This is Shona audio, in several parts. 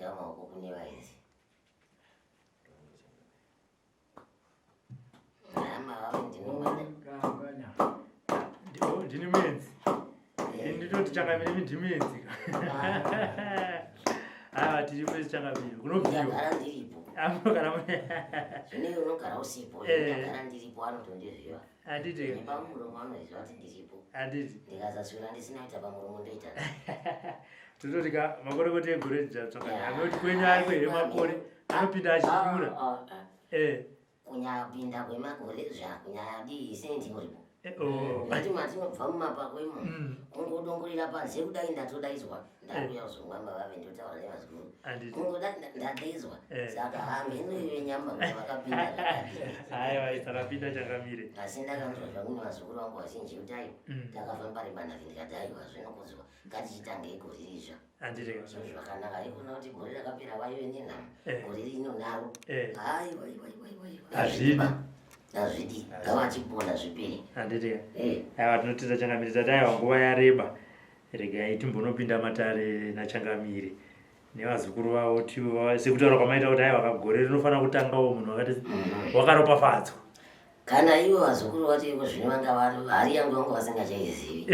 kama uko kune waizi. Ama wawe ndino mwana. Ndini mwenzi. Nditoti changamire midimidzi. Tiri kwezi changamire. Kunobviwa. Ndagara ndiripo. Amogara zvine unogara usipo. Ndagara ndiripo anotondizviwa. Handiti. Nepamuromo anoziva kuti ndiripo. Handiti. Ndikasaswera ndisina kuita pamuromo ndoita. Tototika makore egore dzvatsvakana. Anoti kwenyu ari kwemakore anopinda achinyura. Kunyapinda kwemakore zvakunyadii sendi muripo. Ngati matinobva mumapakwemo kungodongorera panze kudai ndatodaizwa ndakuya kuzomwamba vave ndotaura nevazukuru kungoda ndadeizwa saka hamheno iwe nyamba kuti vakapinda aiwa takapinda changamire asi ndakanzwa zvangu nevazukuru vangu vazhinji kuti aiwa takafamba rebanavi ndikati aiwa zvinokudzwa ngatichitangei gore rizva zvinhu zvakanaka ikona kuti gore rakapera vaive nenhamo gore rino naro aiwa azvidi gava achipona zvipiri handiti aiwa tinotita changamire tati aiwa nguva yareba regai timbonopinda matare nachangamire nevazukuru vavo sekutaura kwamaita kuti aiwa kagore rinofanira kutangawo munhu wakati wakaropafadzwa kana ivo vazukuru vacho iko zvino vanga hari yangu vanga vasingachaizivi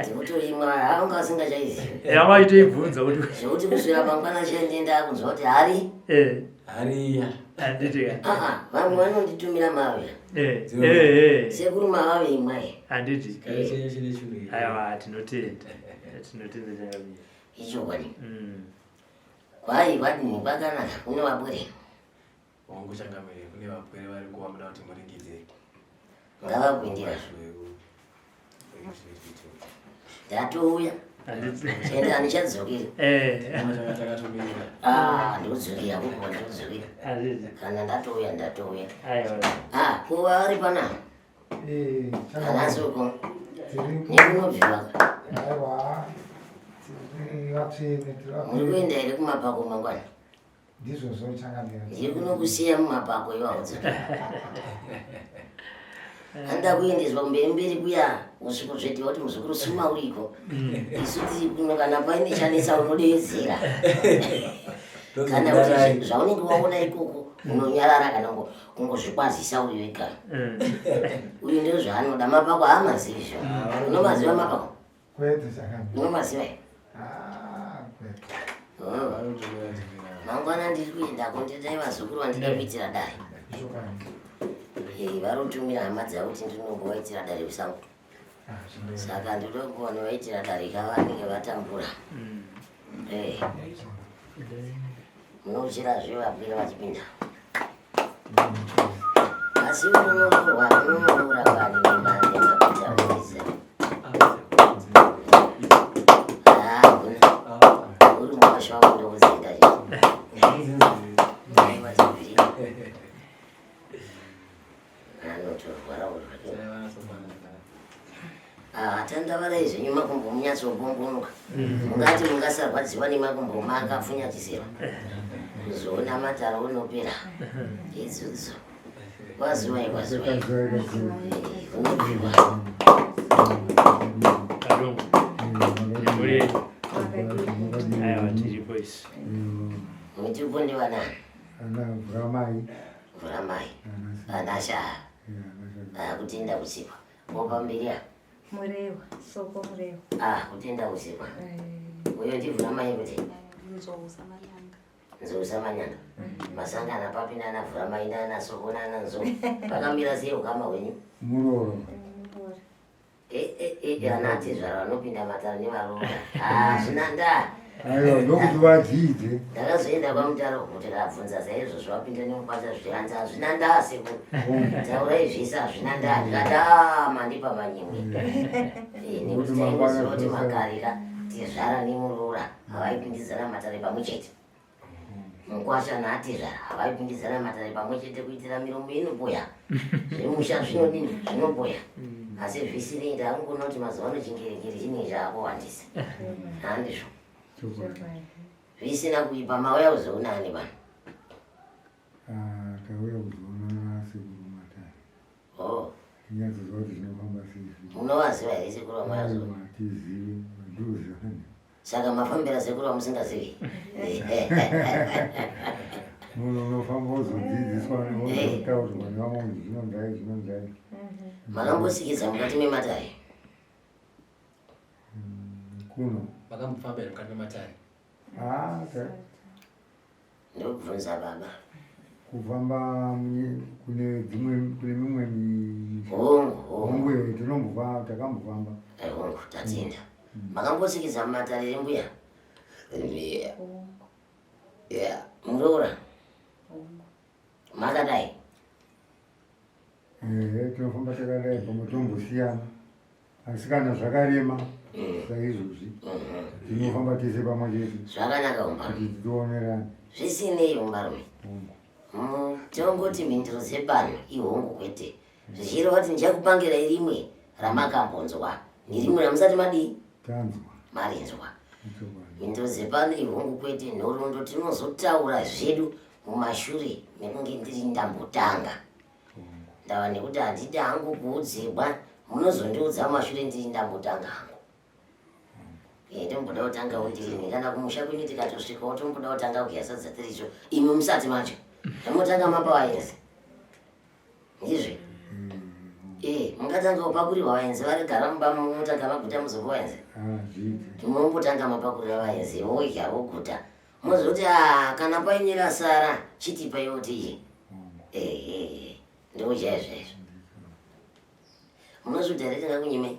tikutoimwa havanga vasingachaizivi avaitoibvunza kuti zvokuti kusvira pangwana chendenda kunzwa kuti hari hariya handiti vamwe vanonditumira mave sekuru mavave imwai handiti aiwa tinotenda changamire ichokwadi kwai kwadini kwakanaka kune vapwere wangu changamire kune vapwere vari kuva muda kuti muringidze ngavakuindira ndatouya ende handichadzokeri ndikudzokera kuko ndikudzokera kana ndatouya kuva ari pana anasoko nekunobviwa muri kuenda here kumapako mangwana ndiri kunokusiya mumapako iwaudzoka handa kuendeswa mberi kuya usviku zvetiwa kuti muzukuru suma uriko isu tiri kuno kana paine chanesa unodedzera kana kuti zvaunenge waona ikoko unonyarara kana kungozvikwazisa uri wega uyu ndiro zvaanoda mapako haamazivi zvo unomaziva mapako unomaziva mangwana ndiri kuendako ndidai vazukuru vandida kuitira dare varotumira hama dzavo kuti ndinongovaitira dare kusango saka ndinongoona vaitira dare kavanenge vatambura munochera zve vapira vachipinda asi unonourwa kani nemapita kuisa uri mukasha wako ndokuzenga tandavara izvenyu makumbo munyatsobombonuka mungati mungasarwadziwa nemakumbo maakafunya chisero kuzoona matara unopera idzodzo kwazuwai unopirwa muitipo ndivanani mvuramai anashaa kutenda kusikwa mopambiriya Murewa, soko murewa. Kutenda kusikwa uyo ndivhuramai kuti nzousa manyanga masanga anapapina anavhuramai naanasoko naananzo pakamira sei ukama hwenyu muroro anati zvaro vanopinda matara nevaroora zvina ndaa aiwa ndokuti vadzidze ndakazoenda pamutaro kuti kabvunza saizvozvo vapinda nemukwata zvichiranza hazvina ndaa sekuru taurai zvese hazvina ndaa ndikati mandipa manyimwe nekuti taingoziva kuti makarira tizvara nemuroora havaipindidzana matare pamwe chete mukwasha naatizvara havaipindidzana matare pamwe chete kuitira miromo inoboya zvemusha zvinodini zvinoboya asi zvisirei ndaangona kuti mazuva ano chingerekere chine zvaakowandisa handizvo zvisina kuipa mauya kuzoonani vanhu tauya kuzoona nasekuru matare unovaziva here sekuru vamwaya tizivi ndozvani Saka mafambira sekuru amusingazivi. Munhu unofamba uzodzidziswa nemotaurwa nevamwe kuti zvinondai. Makambosikidza mukati mematare. Kuno. Makambofamba ere mukati mematare? Ndokubvunza baba. Kufamba kune mimwe hongu tinombofamba, takambofamba. Hongu tatenda. Makambosikidza mumatare embuya. Muroora. Makadai. Tinofamba takadai pamotombosiyana. Asi kana zvakarema saizvozvi tinofamba tese pamwe chete. Zvakanaka umbarume. Kuti tionerane. Zvisinei umbarume. Tongoti mhinduro dzepano ihongu kwete. Zvichireva kuti ndichakupangira rimwe ramakambonzwa. Nerimwe ramusati madii? Tanzwa. Marinzwa. Mhinduro dzepano ihongu kwete. Nhoroondo tinozotaura zvedu mumashure mekunge ndiri ndambotanga. Ndava nekuti handidi hangu kuudzirwa. Munozondiudza mashure ndiri ndambotanga hangu. Ndomboda kutanga undirini. Kana kumusha kwenyu tikatosvikawo tomboda kutanga kuyasadza tiricho. Imi musati macho. Ndamotanga mapa waenzi. Ndizve. Mungatanga upakurirwa waenzi varigara mumba mutanga maguta muzopa waenzi. Timombotanga mapakurira waenzi woya woguta. Mozoti kana painyira sara chiti payoti. Ndochaizvezvo. Munozviti here tingakunyimei?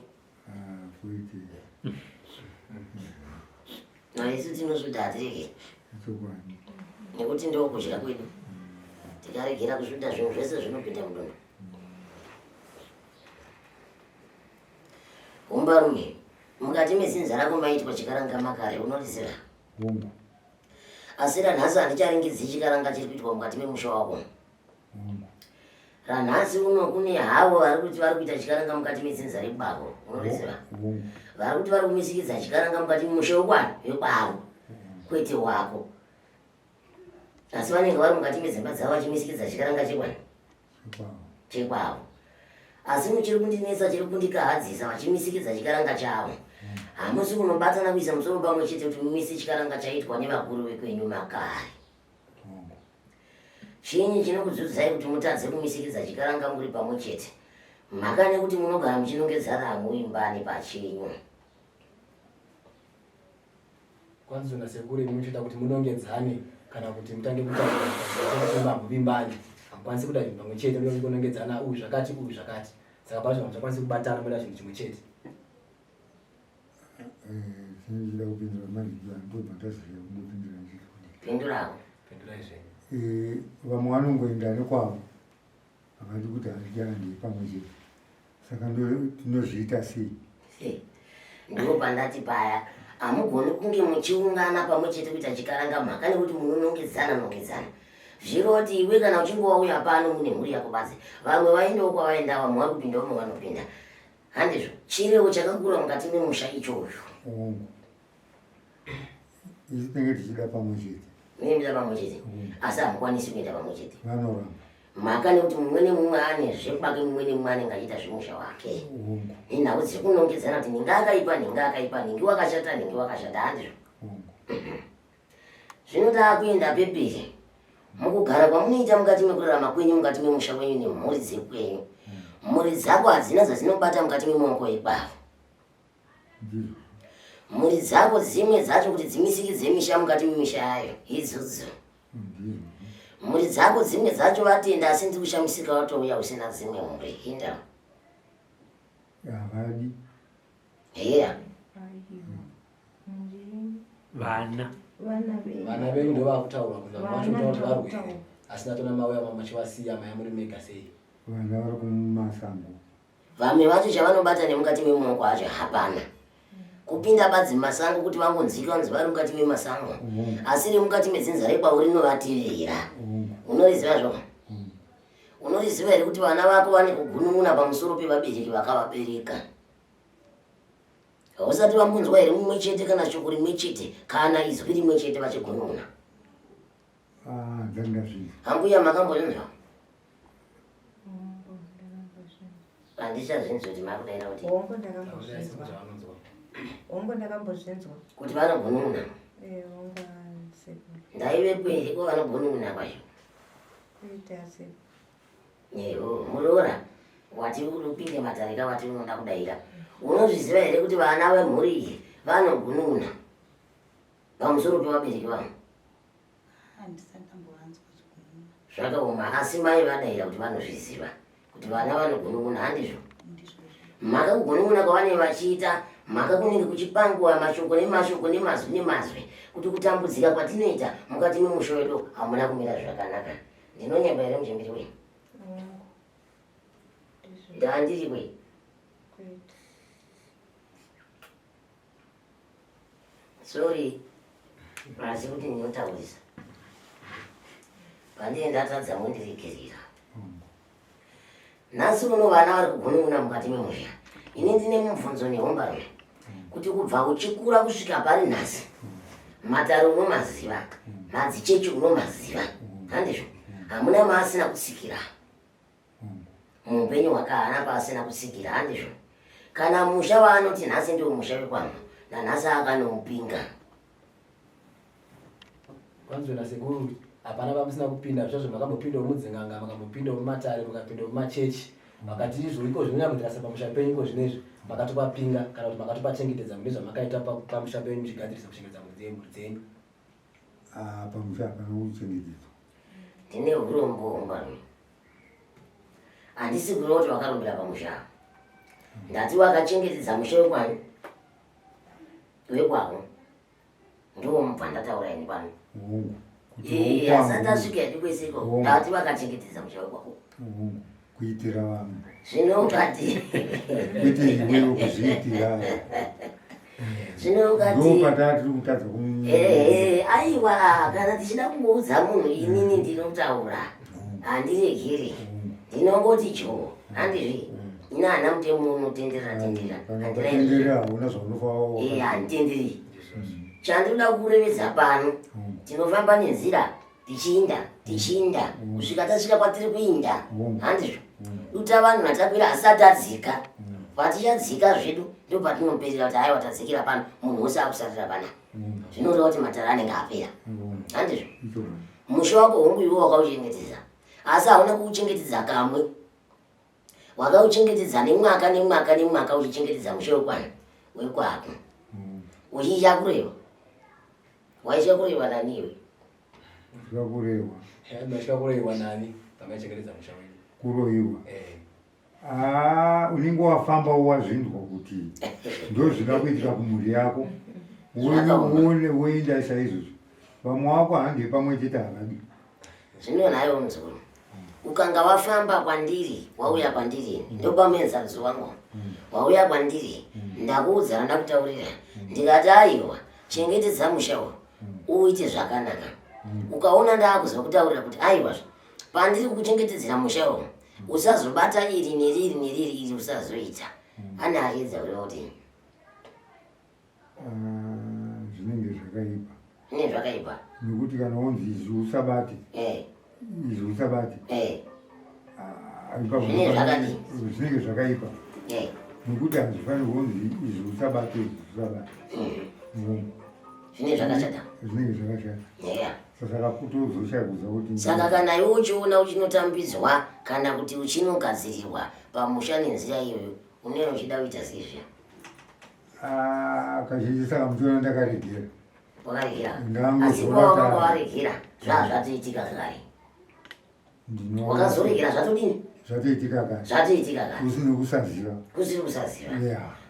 Naisu tinozviti hatireke. Nekuti ndokudya kwedu. Tikaregera kusvita zvinhu zvese zvinopinda mudumbu. Umbarume, mukati mezinza rako maitwa chikaranga makare unorizira. Asi ranhasi handicharingidzi chikaranga chiri kuitwa mukati memusha wako. Ranhasi uno kune havo vari kuti vari kuita chikaranga mukati mezinza rebako unorizira. Vari kuti vari kumisikidza chikaranga mukati memusha wekwani wekwavo kwete wako. Asi vanenge vari mukati medzimba dzavo vachimisikidza chikaranga chekwani chekwavo. Asi muchiri kundinetsa chiri kundikahadzisa vachimisikidza chikaranga chavo. Hamusi kunobatana kuisa musoro pamwe chete kuti mumise chikaranga chaitwa nevakuru vekwenyu makare. Chinyi chinokudzudzai kuti mutadze kumisikidza chikaranga muri pamwe chete? Mhaka nekuti munogara muchinongedzana muimbani pachenyu. Kwanzi NaSekuru munochita kuti munongedzane kana kuti mutange kutaura muvimbani. Hamukwanisi kuda zvinhu pamwe chete munongedzana uyu zvakati uyu zvakati. Saka pazvo hamukwanisi kubatana muda zvinhu chimwe chete. Ndinoda kupindura marizwa ndobvataziva kundopindura nzito. Pindurawo. Pindurai zvenyu. Vamwe vanongoenda nekwavo vakati kuti hazvichaandei pamwe chete. Saka tinozviita sei? Ndipo pandati paya hamugoni kunge muchiungana pamwe chete kuita chikaranga mhaka nekuti munonongedzana. Zviroti iwe kana uchinge wauya pano mune mhuri yako Bazi, vamwe vaendawo kwavaenda, vamwe vari kupinda vamwe vanopinda. Handizvo chirevo chakakura mukati memusha ichoyo. Isi tinenge tichida pamwe chete. Munoenda pamwe chete asi hamukwanisi kuenda pamwe chete. Vanoramba. Mhaka nekuti mumwe nemumwe ane zvekubake, mumwe nemumwe anenge achiita zvemusha wake. Inhau dziri kunongedzana kuti ninge akaipa, ninge wakashata, handizvo. Zvinoda kuenda pepiri mukugara kwamunoita mukati mekurarama kwenyu, mukati memusha wenyu nemhuri dzekwenyu. Mhuri dzako hadzina zazvinobata mukati memaoko ekwavo. Mhuri dzako dzimwe dzacho kuti dzimisikidze misha mukati memisha yayo idzodzo. Mhuri dzako dzimwe dzacho vatenda asi ndi kushamisika watouya usina dzimwe mhuri. Inda. Havadi. Heya. Vana venyu ndo vakutaura kuti vacho kuti varwere. Asina tona mauya mamachivasiya maya muri mega sei. Vana vari kumasango. Vamwe vacho chavanobata nemukati memaoko acho hapana. Kupinda Bazi masango kuti vangonzika vanzi vari mukati memasango. Asi remukati medzinza rekwauri rinovatirira. Unoriziva zvako? Unoriziva here kuti vana vako vane kugunun'una pamusoro pevabereki vakavabereka? Hausati vambunzwa here mumwe chete kana shoko rimwe chete kana izwi rimwe chete vachigunun'una? Dzandazviza. Hambuya makambozvinzwa? Handichazvinzwa kuti makudaira kuti Hongu ndakambozvinzwa. Kuti vanogunun'una. Hongu Sekuru. Ndaive kweli ko vanogunun'una kwacho. Kuita Sekuru. Yeho, murora. Wati urupinde matarika wati unoda kudaira. Unozviziva here kuti vana vemhuri iyi vanogunun'una pamusoro pevabereki vavo? Zvakaoma, asi mai vadaira kuti vanozviziva kuti vana vanogunun'una, handizvo? Mhaka kugunun'una kwavane vachiita, mhaka kunenge kuchipanguwa mashoko nemashoko nemazwi nemazwi kuti kutambudzika kwatinoita mukati memusha wedu hamuna kumira zvakanaka. Ndinonyemba here muchemberi wei? Ndandiri wei? Sorry, asi kuti ndinotaurisa. Pandine ndatadza mundiregerera. Nhasi uno vana vari kugunun'una mukati memusha. Ini ndine mubvunzo nehombarwe kuti kubva uchikura kusvika pari nhasi, matare unomaziva, madzichechi unomaziva, handizvo? Hamuna maasina kutsikira. Muupenyu hwakahana paasina kutsikira, handizvo? Kana musha waanoti nhasi ndio musha wekwangu, nanhasi akanoupinga. Kwanzo NaSekuru hapana pamusina kupinda zvazvo, makambopinda mudzinganga, makambopinda mumatare, mukapinda mumachechi, makati izvo iko zvinonyambotirasa pamusha penyu iko zvinezvi makatopa pinga kana kuti makatopa chengetedza mune zvamakaita pamusha penyu muchigadzirisa kuchengetedza mhuri dzenyu. Pamusha hapana kuchengetedzwa. Ndine urombo hongwarwe. Handisi kuona kuti wakarumbira pamusha. Ndati wakachengetedza musha wekwani wekwako ndiwo mubva ndataura ini pano. Asati asvika ndikweseko ndati wakachengetedza musha wekwako kuitira vanhu zvinokati kwete iwewe kuzviitira zvinokati ndopatari kutadza aiwa kana tichida kungoudza munhu inini ndinotaura handiregeri ndinongoti cho handizvi ina hana mutemo unotenderera tenderera una zvaunofa handitenderi chandinoda kurevedza pano tinofamba nenzira tichinda kusvika tasvika kwatiri kuinda handizvo uta vanhu vatakwira asati adzika patichadzika zvedu ndo patinoperera kuti aiwa tadzikira pano munhu wose akusarira pana zvinoreva kuti matara anenge apera handizvo musha wako hongu iwe wakauchengetedza asi hauna kuuchengetedza kamwe wakauchengetedza nemwaka nemwaka nemwaka uchichengetedza musha wekwani wekwako uchicha kureva waicha kureva naniwe Zvakakurehwa nani pamachengetedza musha wenyu? Kuroiwa. Unenge wafamba wazvinzwa kuti ndo zvikakuitika kumhuri yako, uone woinda saizvozvo. Vamwe wako handi pamwe chete havadi. Zvino nayo muzukuru. Ukanga wafamba kwandiri, wauya kwandiri, ndo pamenza ruzivo wangu. Wauya kwandiri, ndakuudza ndakutaurira. Ndikati aiwa, chengetedza musha wedu uite zvakanaka. Ukaona ndakuzwa kutaurira kuti aiwa pandiri kuchengetedzera musha wedu usazobata iri neriri neriri iri usazoita. Ana aridza kuti zvinenge zvakaipa. Zvine zvakaipa. Nekuti kana wonzi izvi usabati. Izvi usabati. Zvine zvakadi. Zvinenge zvakaipa. Nekuti hazvifanirwi wonzi izvi usabati izvi usabati. Zvine zvakashata. Zvinenge zvakashata. Saka kutozoshagudza kuti saka kana iwe uchiona uchinotambidzwa kana kuti uchinogadzirirwa pamusha nenzira iyoyo unenge uchida kuita seizvia. Kazhinji saka muchiona ndakaregera. Wakaregera? Asi kwawakanga waregera zvatoitika kare. Wakazoregera zvatodini? Zvatoitika kare. Zvatoitika kare. Kusina kusaziva. Kusiri kusaziva.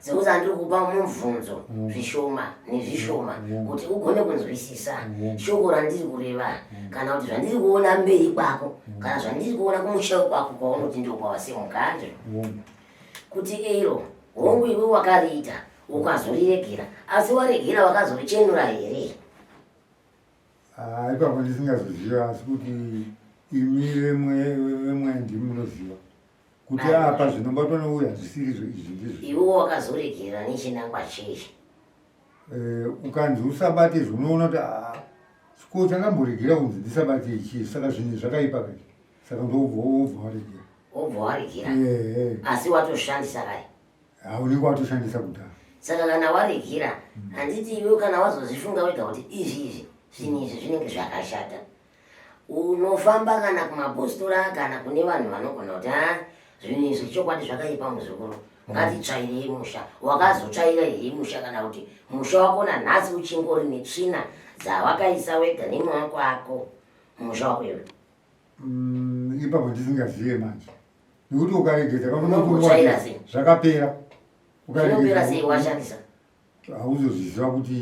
Sekuti andiri kupa mubvunzo zvishoma nezvishoma kuti ugone kunzwisisa shoko randiri kureva kana kuti zvandiri kuona mberi kwako kana zvandiri kuona kumusha kwako kwaunoti ndio kwawasimuka kuti iro hongu iwe wakariita ukazoriregera asi waregera wakazorichenura here? Ipapo ndisingazoziva asi kuti imi vemwe ndimi munoziva kuti apa zvinombatwa nouya zvisiri izvi ndizvo. Iwe wakazoregera nechinangwa chechi. Ukanzi usabate izvo unoona kuti ko changamboregera kunzi ndisabate ichi saka zvinhu zvakaipa kare saka ndobva waregera. Wobva waregera? Asi watoshandisa kare? Unenge watoshandisa kudhara. saka kana waregira handiti iwe kana wazozvifunga wega kuti izvi zvinenge zvakashata unofamba kana kumapostora kana kune vanhu vanogona kuti zvinhu izvi chokwadi zvakaipa muzukuru ngatitsvairei musha wakazotsvaira here musha kana kuti musha wako nanhasi uchingori netsvina dzawakaisa wega nemwako ako musha wako iwe ipapo ndisingazive manje nekuti ukaregedza unokutsvaira sei zvakapera zvinopera sei washandisa hauzozviziva kuti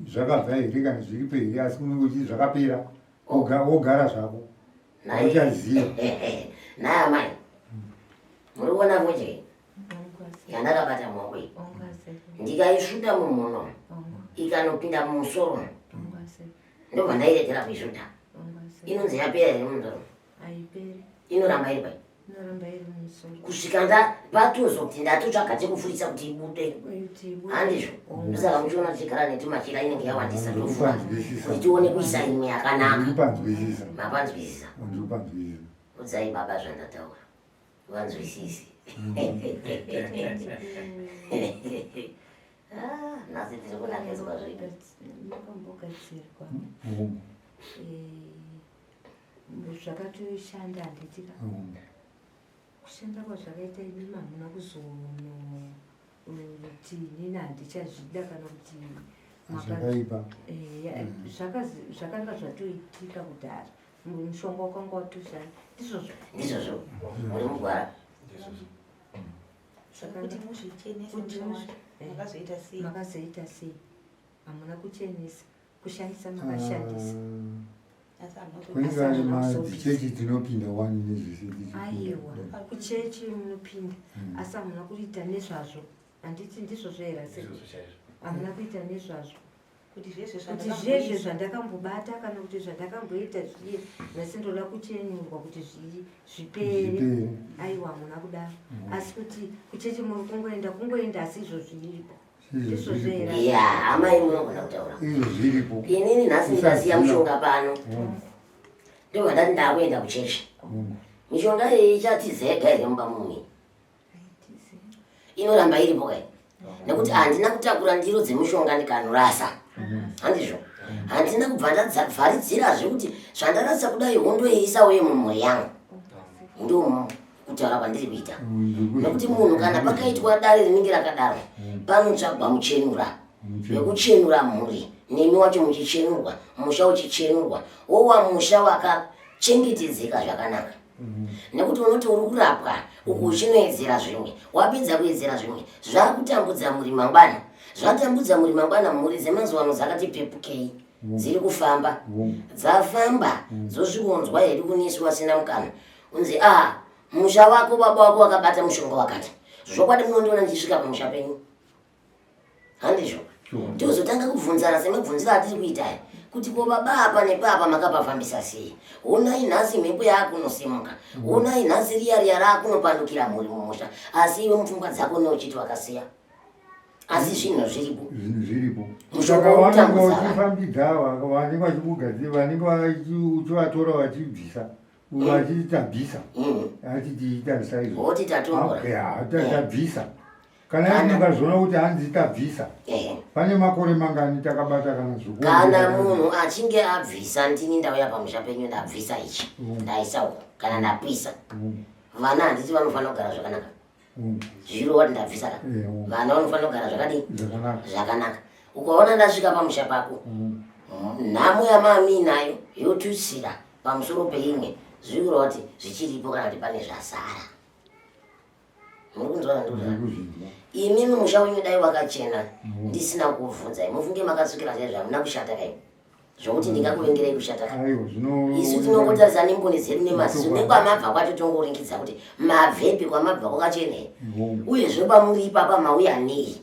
zvakabva here kana zviripo here asi unenge uchiti zvakapera wogara zvako auchaziva naye amai muri kuona voje yandakabata mumaoko iyi ndikaisvuta mumhuno ikanopinda mumusoro ndobva ndairegera kuisvuta inonzi yapera here mundoro inoramba iri pai kusvika patuzo kuti ndatotsvaga chekufurisa kuti ibude handizvo ndosaka muchiona tichigara netumachira inenge yawandisa tofunga kuti tione kuisa imwe yakanaka mapanzwisisa udzai baba zvandataura vanzwisisi nhasi tiri kunakedzwa zvipi zvakatoshanda handitika kushanda kwazvakaita ini hamuna kuti nini handichazvida kana kuti zvakanga zvatoitika kudhara mushonga wakanga watoshanda ndizvozvo muri mugwara makazoita sei hamuna kuchenesa kushandisa makashandisa kwengani machechi dzinopinda wani nezvese aiwa kuchechi munopinda asi hamuna kuita nezvazvo handiti ndizvozvo here se hamuna kuita nezvazvo kuti zvezve zvandakambobata kana kuti zvandakamboita zviye nhasi ndoda kuchenyurwa kuti zvipere aiwa hamuna kudaro asi kuti kuchechi muri kungoenda asi izvo zviripo ya amai munogona kutaura inini nhasi ndikasiya mushonga pano ndobva ndati ndakuenda kuchechi mishonga iyi ichati zega here mumba mumwe inoramba iripo kai nekuti handina kutakura ndiro dzemushonga ndikanorasa handizvo handina kubva ndavharidzirazve kuti zvandarasa kudai hondoiisa uye mumhuri yangu ndo kutaura kwandiri kuita nekuti munhu kana pakaitwa dare rinenge rakadaro panotsvagwa muchenura wekuchenura mhuri nemi wacho muchichenurwa musha uchichenurwa wowa musha wakachengetedzeka zvakanaka nekuti unoti uri kurapwa uku uchinoedzera zvimwe wapedza kuedzera zvimwe zvakutambudza muri mangwana zvatambudza muri mangwana mhuri dzemazuva ano dzakati pepukei dziri kufamba dzafamba dzosvikonzwa hedu kuniswa sina mukana unzi musha wako baba wako wakabata mushonga wakati zvokwadi munondiona ndichisvika pamusha penyu handizvo tozotanga kubvunzana semabvunziro atiri kuita kuti ko baba apa nepapa makapafambisa sei onai nhasi mhepo yaakunosimuka onai nhasi riya raakunopandukira mhuri mumusha asi iwe mupfungwa dzako neuchiti wakasiya asi zvinhu zviripo mushonga wokutambudza vachifambidza vanenge vachikugadzira vanenge uchivatora vachibvisa vachitabvisa achitiita saizo oti tatombora tabvisa kana mukazviona kuti hanzi tabvisa pane makore mangani takabata kana zvikuru kana munhu achinge abvisa ndini ndauya pamusha penyu ndabvisa ichi ndaisa uko kana ndapisa vana handiti vanofanira kugara zvakanaka zviro wati ndabvisa ka vana vanofanira kugara zvakadii zvakanaka ukaona ndasvika pamusha pako nhamo yamami nayo yotutsira pamusoro peimwe zvikura kuti zvichiripo kana kuti pane zvasara muri kunzwa kandikuti imimi musha wenyu dai wakachena ndisina kuvhunza mufunge makatsukira chaizvo hamuna kushata kai zvokuti ndingakuvengerei kushata kai isu tinongotarisa nemboni dzedu nemaziso nekwamabva kwacho tongoringidza kuti mabvepi kwamabva kwakachenei uyezve pamuri ipapa mauya nei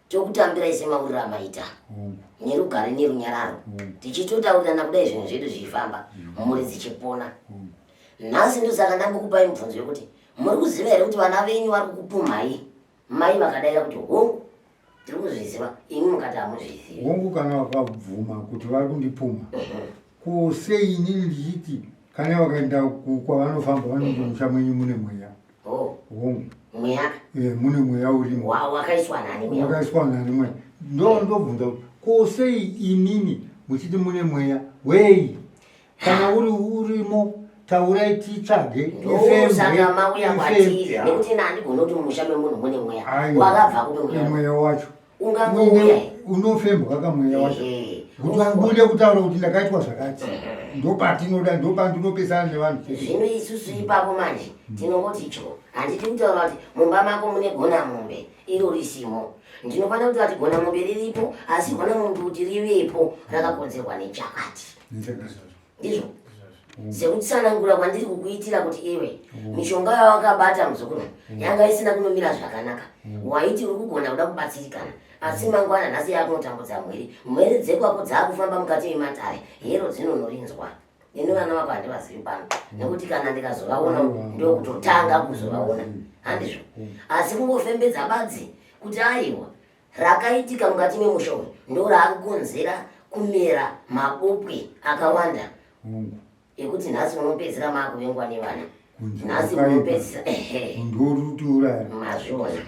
tokutambirai semauriro amaita nerugare nerunyararo tichitotaurirana kudai zvinhu zvedu zvichifamba mhuri dzichipona nhasi ndosaka ndangokupai mubvunzo yekuti muri kuziva here kuti vana venyu vari kukupumhai mai vakadaira kuti hongu tiri kuzviziva imi mukati hamuzvizivi hongu kana vakabvuma kuti vari kundipuma kusei inini ndichiti kana vakaenda kwavanofamba vanenge musha mwenyu mune mweya hongu mweya mune mweya urimo wakaiswa nani mweya wakaiswa nani mweya ndobvunza kuti kosei inini muchiti mune mweya wei kana urimo taurai titsvage ndosaka mauya kwatiri nekuti nandigona kuti mumusha memunhu mune mweya wakabva kupe mweya wacho ungangouya unofembwa kamweya wacho kuti angude kutaura kuti ndakaitwa zvakati ndopatinoda ndopandinopesana nevanhu zvino isusu ipapo manje tinongoti cho handiti kutaura kuti mumba mako mune gona mombe iro risimo ndinofanira kuti vati gona mombe riripo asi gona mombe kuti rivepo rakakonzerwa nechakati ndizvo sekutsanangura kwandiri kukuitira kuti iwe mishonga yawakabata muzukuru yanga isina kunomira zvakanaka waiti uri kugona kuda kubatsirikana asi mangwana nhasi yakunotambudza mwiri dzekwako dzaakufamba mukati mematare hero dzinonorinzwa ini vana vako handivazivi pano nekuti kana ndikazovaona ndokutotanga kuzovaona handizvo asi kungofembedza badzi kuti aiwa rakaitika mukati memushonga ndo raakukonzera kumera mabopwe akawanda ekuti nhasi munopedzera maakuvengwa nevana nhasi munopedzisa mazviona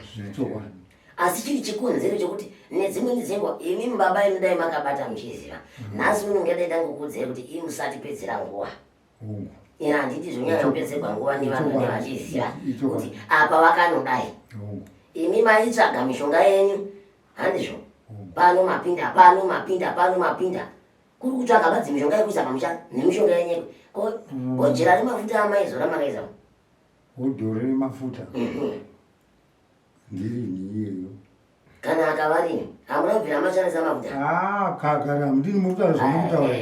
asi chiri chikonzero chekuti nedzimweni dzenguva imi mbaba inodai makabata muchiziva nhasi unonge daida ngokudzai kuti imi musatipedzera nguva ina handiti zvonyanya kupedzerwa nguva nevanhu nevachiziva kuti apa vakanodai imi maitsvaga mishonga yenyu handizvo pano mapinda kuri kutsvaga badzi mishonga yekuisa pamusha nemishonga yenyeko bhojera remafuta amaizora makaisa odhoro remafuta ndirini iyeyo kana akavarino hamuna mashandisa mafuta kagara mundini murutaura zvomutaura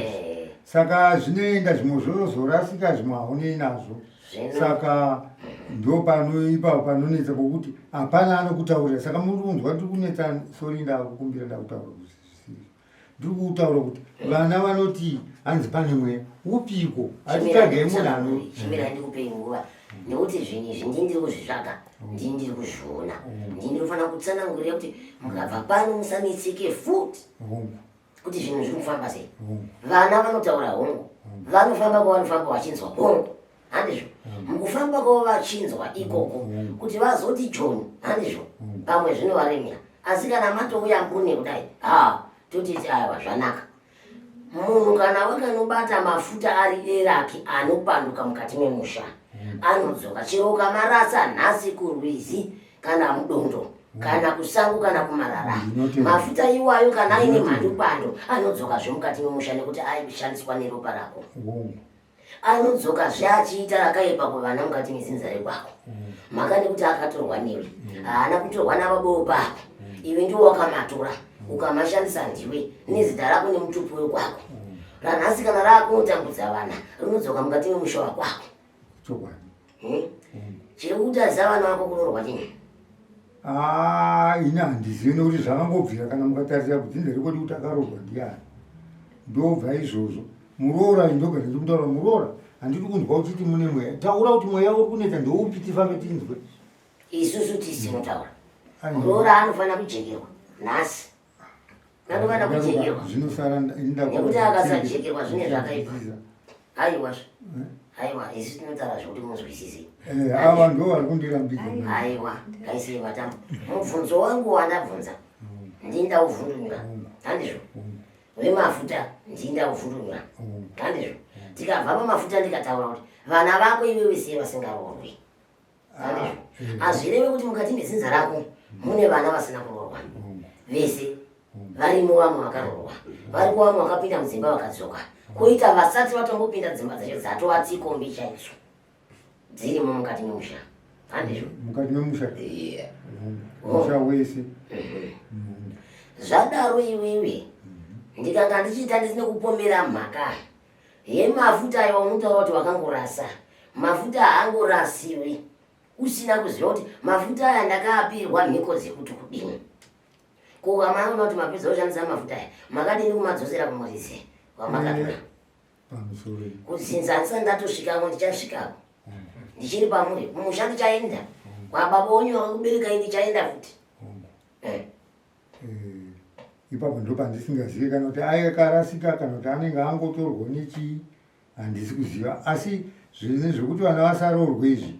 saka zvinoenda zvimwe zvozorasika zvimwe haunei nazvo saka ndo panoipa panonetsa pokuti hapana anokutaurira saka muri kunzwa tiri kunetsa sori ndakukumbira ndakutaura ndiri kutaura kuti vana vanoti hanzi pane mweya upiko atitsvagei munhu chimira ndikupei nguva nekuti zvinhu izvi ndii ndiri kuzvitsvaga ndii ndiri kuzviona ndii ndiri kufanira kutsanangurira kuti mukabva pano musanetseke futi kuti zvinhu zviri kufamba sei vana vanotaura hongo vanofamba kwavanofamba vachinzwa hongo handizvo mukufamba kwavo vachinzwa ikoko kuti vazoti john handizvo pamwe zvinovaremera asi kana matouya mbune kudai totiti aiwa zvanaka munhu kana wakanobata mafuta ari eraki anopanduka mukati memusha anodzoka chero kamarasa nhasi kurwizi kana mudondo kana kusango kana kumarara mafuta iwayo kana aine mhandupando anodzoka zvemukati memusha nekuti aishandiswa neropa rako anodzoka zveachiita rakaipa kuvana mukati mezinza rekwako maka nekuti akatorwa newe haana kutorwa navaboo pako iwe ndiwo wakamatora ukamashandisa ndiwe nezita rako nemutupu wekwako ranhasi kana raakunotambudza vana rinodzoka mukati memusha wakwako chiri kuti aziva vana vako kunorwa chini ini handizivi nekuti zvakangobvira kana mukatarisa kuti nderekoti kuti akaroorwa ndiani ndobva izvozvo muroora indogara ndikutaura muroora handiti kunzwa uchiti mune mweya taura kuti mweya uri kunetsa ndoupi tifambe tinzwe isusu tisinotaura muroora anofanira kujekerwa nhasi nanofana kujekerwa nekuti akasajekerwa zvine zvakaipa aiwa isi tinotaura zvokuti munzwisise ava ndo vari kundirambidza aiwa kaisei matambo mubvunzo wangu wandabvunza ndindauvhurura handizvo vemafuta ndindauvhurura handizvo tikabva pamafuta ndikataura kuti vana vako iwewe sei vasingaroorwi handizvo hazvireve kuti mukati mezinza rako mune vana vasina kuroorwa vese varimo vamwe vakaroorwa vari kuvamwe vakapinda mudzimba vakadzoka kuita vasati vatombopinda dzimba dzacho dzatovatsikombi chaidzo dzirimo mukati memusha handizvo mukati memusha musha wese zvadaro iwewe ndikanga ndichiita ndisine kupomera mhaka yemafuta ayo unotaura kuti wakangorasa mafuta haangorasiwi usina kuziva kuti mafuta aya ndakaapirwa mhiko dzekuti kudini kukamaaona kuti mapedza kushandisa mafuta aya makadini kumadzosera kumurize wamakatora kuzinza ndisati ndatosvikamo ndichasvikako ndichiri pamuri kumusha ndichaenda kwababa onyora kubereka ndichaenda futi ipapo ndo pandisingazivi kana kuti aikarasika kana kuti anenge angotorwa nechii handisi kuziva asi zvinhu zvekuti vana vasaroorwe izvi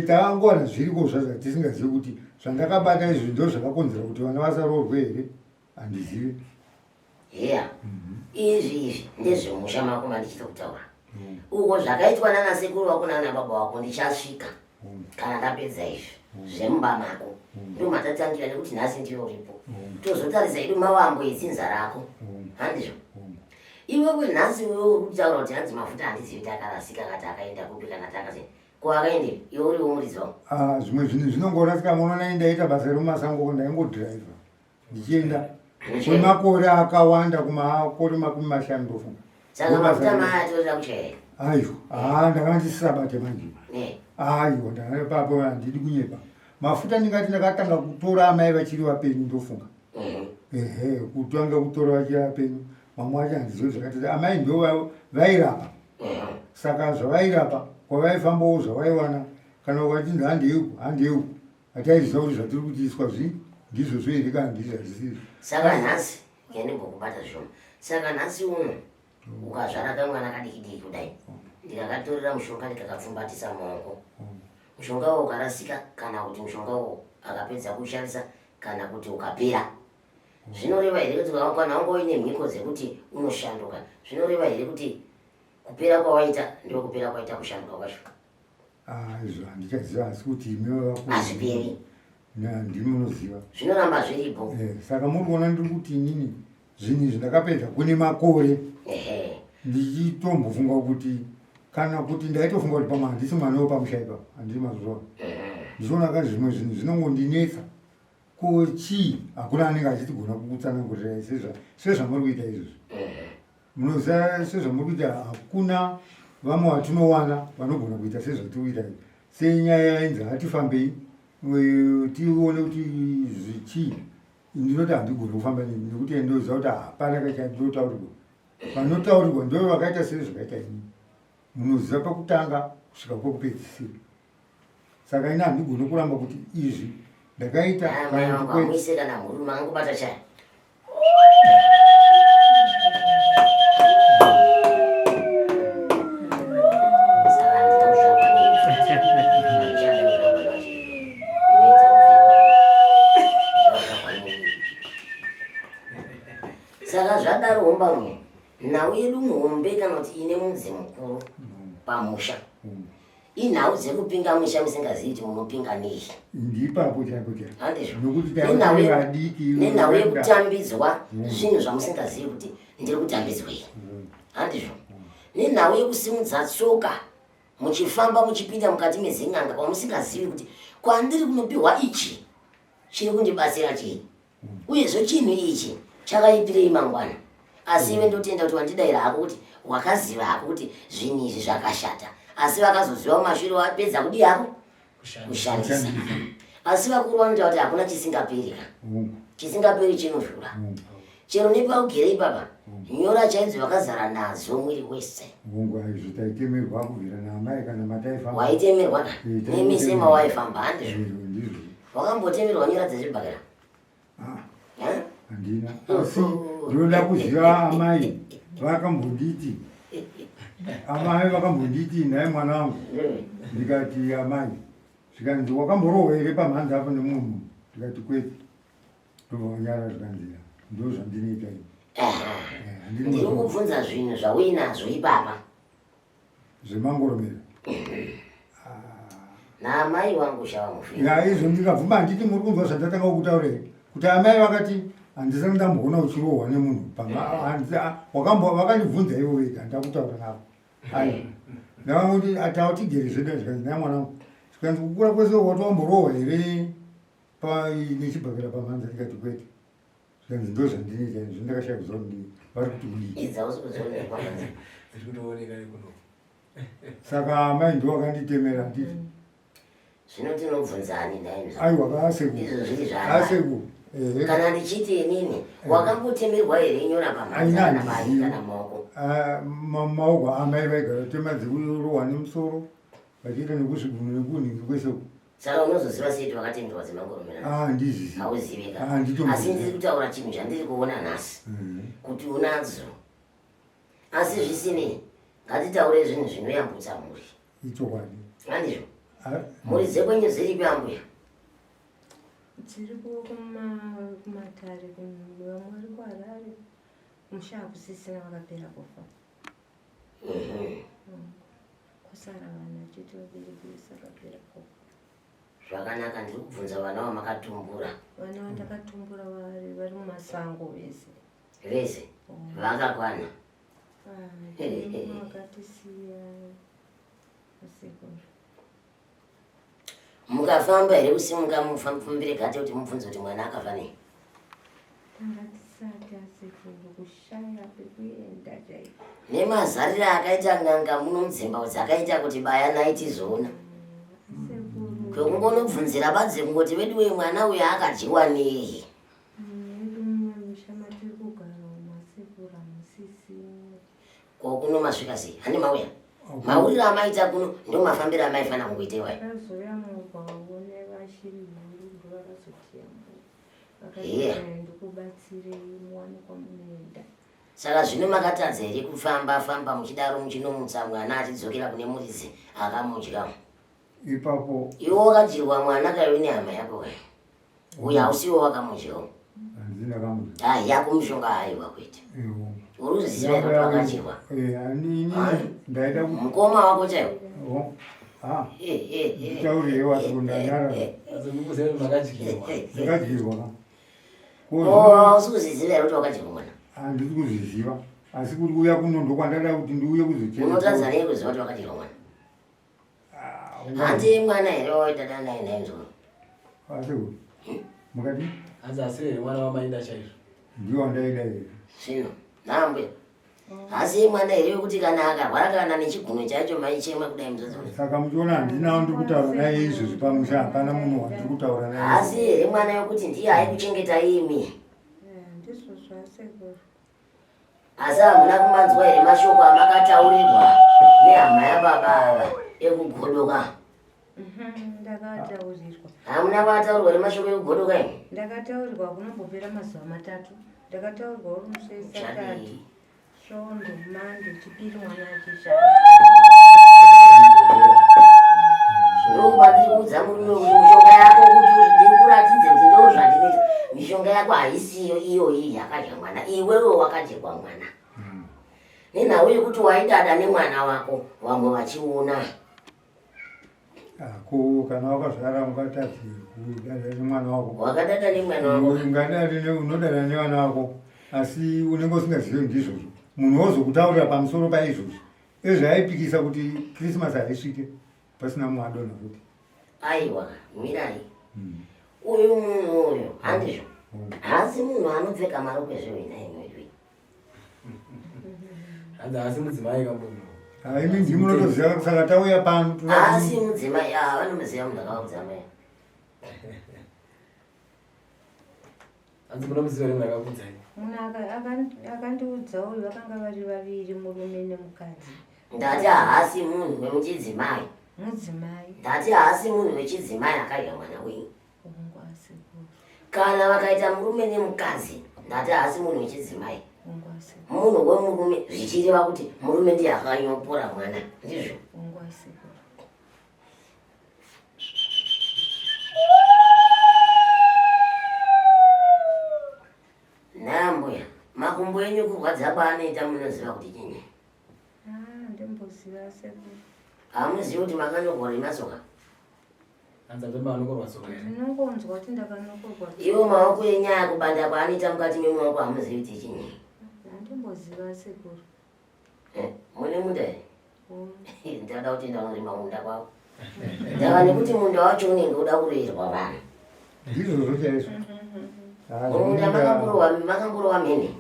Taangona zviriko zvazvo tisingazivi kuti zvandakabata izvi ndo zvakakonzera kuti vana vasaroorwe here handizivi. Yeah. Izvi ndezvemusha mako mandichida kutaura. Uko zvakaitwa nanasekuru wako nanababa wako ndichasvika kana ndapedza izvi zvemumba mako ndo matatangira nekuti nhasi ndiyo uripo tozotarisa idu mawambo edzinza rako handizvo. Iwewe nhasi wewe uri kutaura kuti hanzi mafuta handizivi takarasika kati akaenda kupi kana takati ko akaende iwe uriwo muridzi wangu. Zvimwe zvinhu zvinongorasika munona ndaita basa remumasango ndaingodhiraivha ndichienda kwemakore akawanda kumakore 5 ndofunga. Saka mafuta maya toda kuchaira. Aiwa, ndakandisabate manje. Aiwa, ndakapapo handidi kunyepa. Mafuta ndingati ndakatanga kutora amai vachiri vapenyu ndofunga. Kutanga kutora vachiri vapenyu. Mamwe wacho handizivi zvakati amai ndo vairapa. Saka zvavairapa kwavaifambawo zvavaiwana kana ukati handeuku hataiziva kuti zvatiri kutiswa zvi ndizvozvo here kana ndizvazvisiri. Saka nhasi ngendimbokubata zvoma. Saka nhasi uno ukazvara kamwana kadiki kudai ndikakatorera mushonga ndikakapfumbatisa maoko mushonga uwo ukarasika kana kuti mushonga uwo akapedza kushandisa kana kuti ukapera zvinoreva here kuti kana wangu uine mhiko dzekuti unoshanduka zvinoreva here kuti kupera kwawaita ndio kupera kwaita kushanduka kwacho. Izvo handichaziva asi kuti imewe hazviperi ndimunoziva zvinoramba zviripo. Saka muri kuona ndiri kuti inini zvinhu izvi ndakapedza kune makore ndichitombofunga kuti kana kuti ndaitofunga kuti pamwe handisi mwana wepamusha ipapo handisi mazuva ndichiona kazi zvimwe zvinhu zvinongondinetsa ko chii hakuna anenge achitigona kukutsanangurirai sezvamuri kuita izvozvi. Munoziva sezvamuri kuita hakuna vamwe vatinowana vanogona kuita sezvatiri kuita izvi. Senyaya yainzi hatifambei tione kuti zvichii ndinoti handigoni kufamba nemi nekuti ndoziva kuti hapana kachandinotaurirwa vanotaurirwa ndo vakaita sei zvakaita ini munoziva pakutanga kusvika kwekupedzisira. Saka ini handigoni kuramba kuti izvi ndakaita amwise kana murume angobata chai saka zvadaro homba rumwe nhau yedu muhombe kana kuti ine mudzi mukuru pamusha inhau dzekupinga musha musingazivi kuti munopinga nei ndipapo chaipo nenhau yekutambidzwa zvinhu zvamusingazivi kuti ndiri kutambidzwei handizvo nenhau yekusimudza tsoka muchifamba muchipinda mukati mezin'anga kwamusingazivi kuti kwandiri kunopiwa ichi chiri kundibatsira chii uyezvo chinhu ichi chakaipirei mangwana. Asi iwe ndotenda kuti wandidayira hako kuti wakaziva hako kuti zvinhu izvi zvakashata asi vakazoziva mashure wapedza kudi hako kushandisa. Asi vakuru vanoita kuti hakuna chisingaperi chisingaperi chinovhura chero nepaugere ipapa nyora chaidzo vakazara nazo mwiri wese. Waitemerwa ka nemisema waifamba handizvo wakambotemerwa nyora dzezvibhakera handina asi ndinoda kuziva amai vakambonditi nhai mwana wangu ndikati amai zvikanzi wakamborohwa here pamhanza apo nemunhu ndikati kwete ndobva wanyara zvikanzira ndo zvandinoita ndiri kubvunza zvinhu zvauinazvo ipapa zvemangoromera naamai wangu shavamufira izvo ndikabvuma handiti muri kunzwa zvandatanga kutaurei kuti amai vakati handisati ndamboona uchirohwa nemunhu vakandibvunza ivo vega ndakutaura navo ndavangoti atautigere zveda zvikanzi nai mwanangu zvikanzi kukura kwese wati wamborohwa here nechibhakera pamhanza ndikati kwete zvikanzi ndo zvandinoita izvo ndakashaya kuziva kuti vari kuti udii. Saka amai ndo vakanditemera nditi zvino tinobvunzani ndaizvo aiwa izvo zviri zvaasegu kana ndichiti inini wakambotemerwa here nyora pamhanza kana maoko maoko amai vaigara tema dzekurohwa nemusoro vachiita nekusvigunhu nekunhingi kweseko. Saka unozoziva sei kuti vakatemerwa dzemangoromera handizivi hauzivika asi ndiri kutaura chinhu chandiri kuona nhasi kuti unadzo asi zvisinei ngatitaure zvinhu zvinoyambutsa mhuri ichokwadi handizvo Muri dzekwenyu dziri pambuya. Dziri kumatare vamwe vari kuharare mushakusisina vakapera kufa. Kusara vana chete vabereki vakapera kufa. Zvakanaka ndiri kubvunza vana vamakatumbura. Vana vandakatumbura vari mumasango vese. Vese vakakwana. Vakatisiya NaSekuru. Mukafamba here usimuka mufambire gati kuti mubvunze kuti mwana akafa nei? Tangatisati NaSekuru kushaya pekuenda chaiko. Nemazarire akaita ng'anga munomudzimba dzakaita kuti baya naiti zoona. Kwekungonobvunzira badze kungoti vedu we mwana uyu akadyiwa nei? Kokuno masvika sei? Hane mauya. Maurira amaita kuno ndio mafambira amaifana kungoita wai. Azoya mubawone vashiri mvura razotia mvura. Yeah. Ndikubatsire mwana kwamunoenda. Saka zvino makatadza here kufamba muchidaro muchinomutsa mwana achidzokera kune muridzi akamudya. Ipapo iwe wakadyiwa mwana kaiwe nehama yako wai. Uyu hausiwo wakamudyawo. handina kamudya. Yako mushonga haiwa kuita. Uruziva here kuti wakadyiwa. Anini ndaita kuti mukoma wako chaiwo. tauriye wasundanyara Azomukuzera makadyiwa. ndakadyiwa. Usikuziziva here kuti wakadyiwa mwana. Handisi kuziziva asi kuti kuya kuno ndokwandada kuti ndiuye kuzochera. Unotadza nei kuziva kuti wakadyiwa mwana? Handi mwana here waitata naye naizvozvo. Asi kuti mukati Hanzi asiri mwana wamainda chaizvo. ndiwo ndaida here. Zvino nambe asi mwana here wekuti kana akarwara kana nechiguno chacho maichema kudai mudzodzi. Saka muchiona handinawo ndiri kutaura naye izvozvi pamusha hapana munhu wandiri kutaura naye. Asi here mwana wekuti ndiye aikuchengeta imi. Ndizvo zvaSekuru. Asi hamuna kumanzwa here mashoko amakataurirwa nehama yababa ekugodoka? Ndakataurirwa. Hamuna kuataurirwa nemashoko ekugodoka imi? Ndakataurirwa kunombopera mazuva 3. Ndakataurirwa uri musi Saturday. Svondo, Monday, Chipiri mwana achishanda. Ndokubva ndiri kuudza murume kuti mishonga yako kuti ndikuratidze kuti ndo zvandinoita. Mishonga yako haisiyo iyoyi yakadya mwana. Iwewe wakadyirwa mwana. Nenhau yekuti waidada nemwana wako vamwe vachiona. Ko kana wakazvara ungatadzi kudada nemwana wako. Wakadada nemwana wako. Ungadada unodada nevana vako asi unenge usingazivi ndizvozvo. Munhu wozokutaurira pamusoro paizvozvo. Ezvaaipikisa kuti Christmas haisvike pasina mwado nakuti. Aiwa, mirai. Uyu munhu uyu handizvo. Asi munhu anopfeka marokwe zvewina imwevi. Hanzi asi mudzimai kamunhu. Imi ndimunotoziva saka tauya pano. Asi mudzimai vanomuziva munhu akaudzamai. Hanzi munomuziva uri munhu akakudzai. Munhu akandiudza uyu vakanga vari vaviri murume nemukadzi. Ndati haasi munhu wemuchidzimai. Mudzimai. Ndati haasi munhu wechidzimai akadya mwana wenyu. NaSekuru. Kana vakaita murume nemukadzi, ndati haasi munhu wechidzimai. NaSekuru. Munhu wemurume zvichireva kuti murume ndiye akanyopora mwana. Ndizvo. NaSekuru. Nambuya, makumbo enyu kurwadza kwaanoita munoziva kuti chinyi? Ndimboziva Sekuru. Hamuzivi kuti makanokorwa nematsoka? Hanzi apemba anokorwa tsoka. Ndinongonzwa kuti ndakanokorwa. Ivo maoko enyaya kubanda kwaanoita mukati memuoko hamuzivi kuti chinyi? Ndimboziva Sekuru. Mune munda here? Ndada kuti ndanorima munda kwavo. Ndava nekuti munda wacho unenge uda kuroerwa vanhu. Ndizvozvo chaizvo. Munda makangorowa mhene.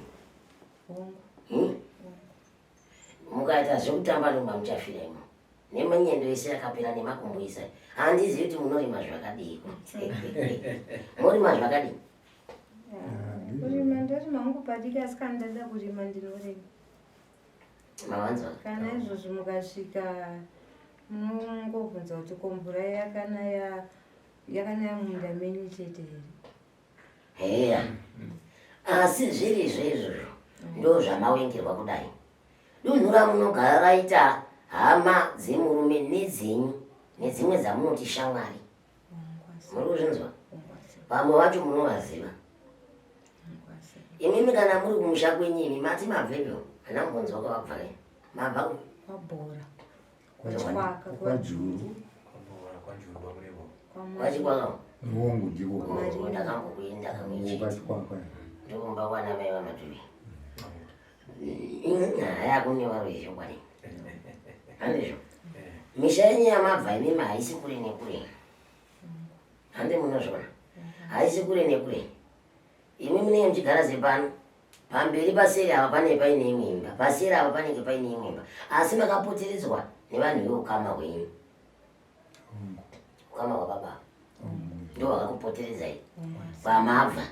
Mukaita zvekutamba nomba muchafira imo. Nemanyendo ese akapera nemakumbo ese. Handizivi kuti munorima zvakadii. Murima zvakadii? Kurima ndorima hangu padiki asi kana ndada kurima ndinorima. Mavanzwa? Kana izvozvo mukasvika munongobvunza kuti kombura yakanaya munda menyu chete here. Heya. Asi zviri izvozvo ndo zvamawengerwa kudai. Dunhu ramunogara raita hama dzemurume nedzenyu nedzimwe dzamunoti shamwari. Muri kuzvinzwa? Vamwe vacho munovaziva. Imimi kana muri kumusha kwenyu imi mati mabvepo ana mbonzwa kwabva kai? Mabva kwabhora. Kwajuru. Kwachikwaka. Wongu ndiko. Ndakambokuenda kamwe. Kwachikwaka. Ndokumba kwana mai vamatuvi. Haya kune varwezvo kwani. Handizvo. Misha yenyu yamabva imimi haisi kure nekure. Hande munozvona. Haisi kure nekure. Imi munenge muchigara sepano. Pamberi paseri apa pane paine imwe imba. Paseri apa panenge paine imwe imba. Asi makapoteredzwa nevanhu veukama hwenyu. Ukama hwababa. Ndo hwakakupoteredzai. Pamabva.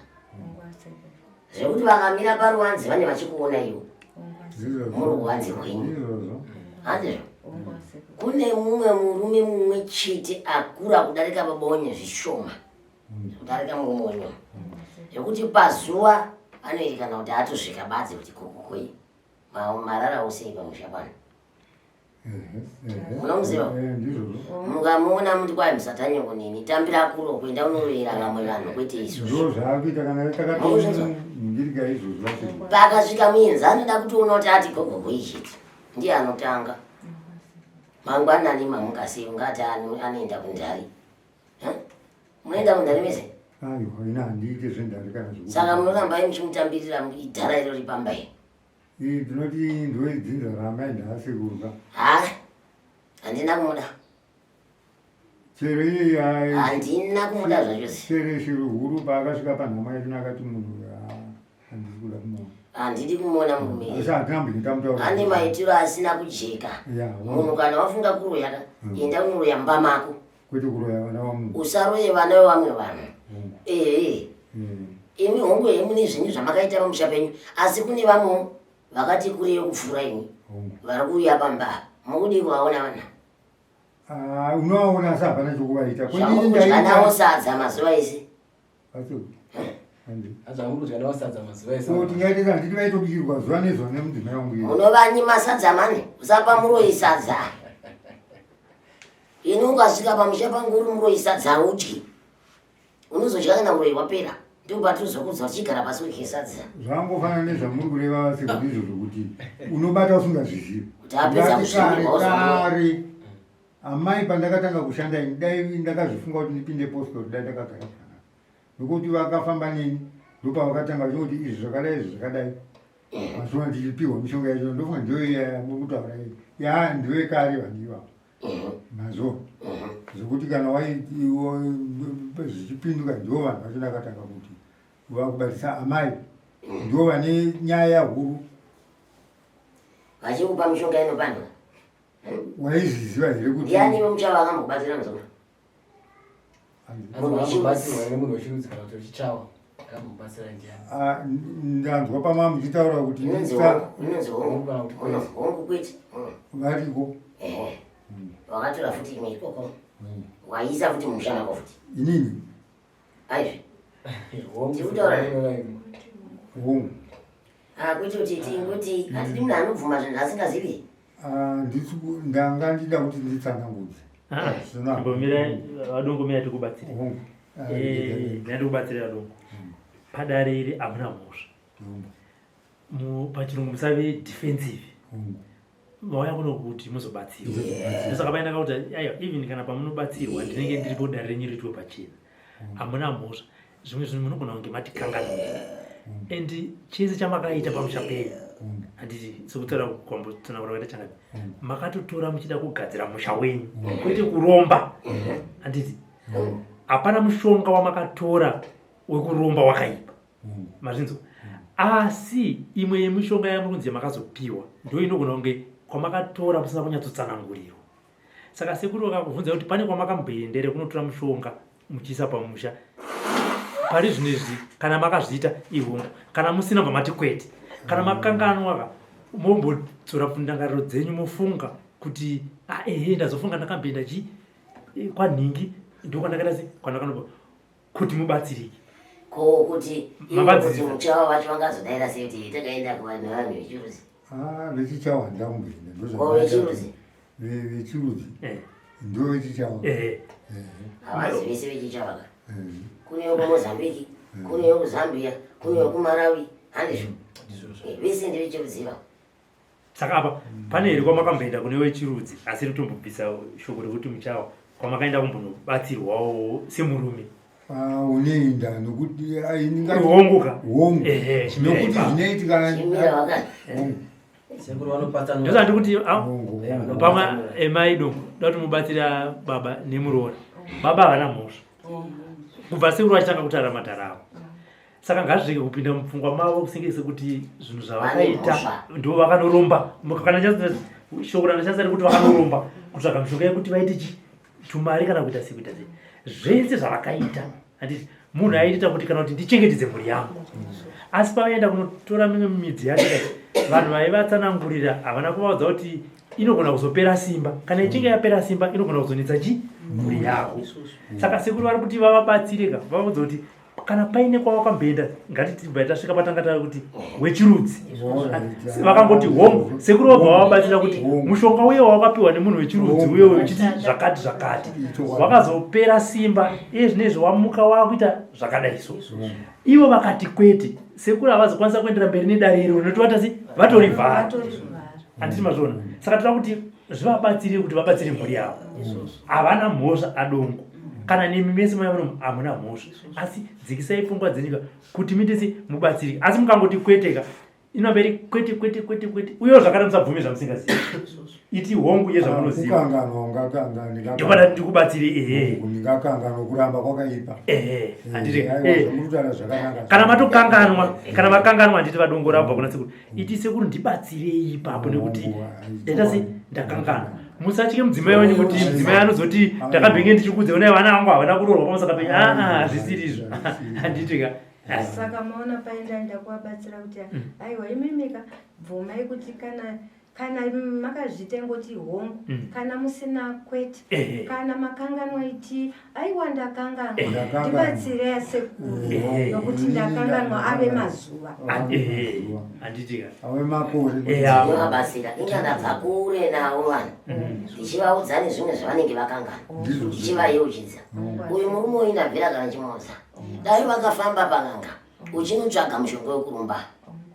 Zvekuti vakamira paruwanzi vane vachikuona iwo. Muri kuwanzi hwenyu. Handizvo. Kune mumwe murume mumwe chete akura kudarika babonye zvishoma. Kudarika mumwe. Zvekuti pazuva anoerekana kuti atosvika Bazi kuti kokokoi. Marara usei pamusha pano. Munomuziva? Mukamuona muti kwai musatanyewo nini. Tambira kuro kuenda unorovera vamwe vanhu kwete isusu. Pakasvika muenza anoda kutoona kuti ati kokokoi chete. Ndiye anotanga. Mangwanani mamukasi ungati anoenda kundari. Munoenda kundari mese? Saka munoramba muchimutambirira idhara iro ripamba iri. Ndinoti ndoidzinza ramai NaSekuru. Handina kumuda. Chero iye handina kumuda zvachose. Chero shiro huru paakasvika panhama yedu nakati munhu handisi kuda kumuona. Handidi kumuona murume. Asi hatinambinitamuta. Ane maitiro asina kujeka. Munhu kana wafunga kuroya enda unoroya mba mako. Kwete kuroya vana vamunhu. Usaroye vana vevamwe vanhu. Imi hongu yemune zvinhu zvamakaita pamusha penyu. Asi kune vamwe vakati kureyo kupfuura imi. Vari kuuya pamba. Mukudi kuvaona vana. Unovaona asi hapana chokuvaita. Zvamudya nawo sadza mazuva ese. Tingaita handiti vaitobikirwa zuva nezuva nemudzimai wangu. Munovanyima sadza mane. Usapa muroyi sadza. Ino ukasvika pamusha pangu uri muroyi sadza haudyi. Unozodya kana muroyi wapera. Ndipo patozokudza uchigara pasi udye sadza. Zvangofanana nezvamuri kureva Sekuru izvozvo kuti unobata usingazvizivi. Kuti apedza kusvika kare amai pandakatanga kushanda ini dai ndakazvifunga kuti ndipinde posta kuti dai ndakagara zvakanaka. Nokuti vakafamba neni ndopa vakatanga vachingoti izvi zvakadai izvi zvakadai. Mazuva ndichipiwa mishonga yacho ndofunga ndiyo iya muri kutaura iyi. Ya ndiwe kare vandiva. Mazuva. Zvokuti kana waitiwo zvichipinduka ndivo vanhu vacho ndakatanga kuti vakubatisa amai ndivo vane nyaya huru. Vachikupa mishonga inopandwa. Waizviziva here kuti ndiani muchava akambokubatsira muzoka? Munhu wechirudzi kana kuti wechichawa akamubatsira ndiani? Ndanzwa pamwe muchitaura kuti inonzi hongu kwete variko. Wakatora futi imwe ikoko. Waisa futi mushana kwa futi. Inini? Aizvi. Tikutaura. Hongu. Kwete kuti tingoti hatidi munhu anobvuma zvinhu asingazivi. Ndanga ndida kuti nditsanangudze. Mbomira vadongo mira tikubatsira. Ndikubatsira vadongo. Padare iri hamuna mhosva. Pachirungu musave defensive. Mauya kuno kuti muzobatsirwa. Saka painaka kuti even kana pamunobatsirwa ndinenge ndiripo dare renyu rituwe pachena. Hamuna mhosva. Zvimwe zvinhu munogona kunge matikanganwa. And chese chamakaita pamusha penyu. Handiti sokutaura kwambotona kwakaita changani. Makatotora muchida kugadzira musha wenyu. Kwete kuromba. Handiti hapana mushonga wamakatora wekuromba wakaipa. Mazvinzo. Asi imwe yemishonga yamurunzi makazopiwa ndio inogona kunge kwamakatora musina kunyatsotsanangurirwa. Saka Sekuru akakubvunza kuti pane kwamakamboendere kunotora mushonga muchiisa pamusha. Pari zvinezvi kana makazviita ihungu kana musina pamati kwete kana makanganwa mombodzora ndangariro dzenyu mofunga kuti ndazofunga ndakamboenda kwanhingi ndiko kwandakaita sei kwandakanopa kuti mubatsirike. Ko kuti kuti muchawa wacho wangazodaira sei kuti takaenda kuvanhu vanhu vechiruzi. Vechichawa handamboenda. Ko vechiruzi. Vechiruzi. ndo wechichava havazivisi vechichavaga kunewo kumozambiki kunewo kuzambia kunewo kumarawi handizvo vese ndevechekuziva. Saka apa pane here kwamakamboenda kune wechirudzi asi ritombobvisa shoko rekuti muchawa kwamakaenda kumbonobatsirwawo semurume unoenda nokuti honguka nokuti zvinoitika ndozvandi kuti pamwe emai Dongo da kuti mubatsira baba nemuroora baba havana mhosva kubva sekuru vachitanga kutara madhara avo saka ngazvirege kupinda mupfungwa mavo kusingise kuti zvinhu zvavakaita ndo vakanoromba kana shoko randoshandisa rekuti vakanoromba kutsvaga mishonga yekuti vaite tumari kana kuita sekuita sei zvese zvavakaita handiti munhu aitita kuti kana kuti ndichengetedze mhuri yangu asi pavaenda kunotora mimwe midzi yacho vanhu vaivatsanangurira havana kuvaudza kuti inogona kuzopera simba kana ichinge yapera simba inogona kuzonetsa mhuri yako saka sekuru vari kuti vavabatsirika vavaudza kuti kana paine kwavakamboenda ngatitibva tasvika patanga kuti wechirudzi vakangoti hongu sekuru vabva vavabatsira kuti mushonga uye wawakapiwa nemunhu wechirudzi uye uchiti zvakati zvakati wakazopera simba iye zvinezvi wamuka wakuita zvakadaiso ivo vakati kwete sekuru havazokwanisa kuendera mberi nedare iro notivatasi vatorivhara handiti mazvona saka toda kuti zvivabatsire kuti vabatsire mhuri yavo havana mhosva aDongo kana nemi mese mavano hamuna mhosva asi dzikisai pfungwa dzenyika kuti mitese mubatsirike asi mukangoti kweteka inoberi kwete uye zvakada musabvume zvamusingazivi iti hongu yezvamunoziva ndopada ndikubatsire ndingakanganwa kuramba kwakaipa handiti kana matokanganwa kana vakanganwa handiti vaDongo rabva kuna sekuru iti sekuru ndibatsirei ipapo nekuti ndaitase ndakanganwa musatye mudzimai wenyu kuti mudzimai anozoti ndakabhenge ndichikudze unai vana vangu havana kuroorwa pamusaka penyu zvisiri izvo handitika saka maona paendaenda kuvabatsira kuti aiwa imimika bvumai kuti kana makazvitengoti hongu kana musina kwete kana makanganwa iti aiwa ndakanganwa ndibatsirei asekuru nokuti ndakanganwa ave mazuva handitika ave makore ndinovabatsira ingandabva kure navo vanhu ndichivaudza nezvimwe zvavanenge vakangana ndichivayeuchidza uyu murume uyu ndabvira kana chimodza dai vakafamba panganga uchinotsvaga mushonga wekurumba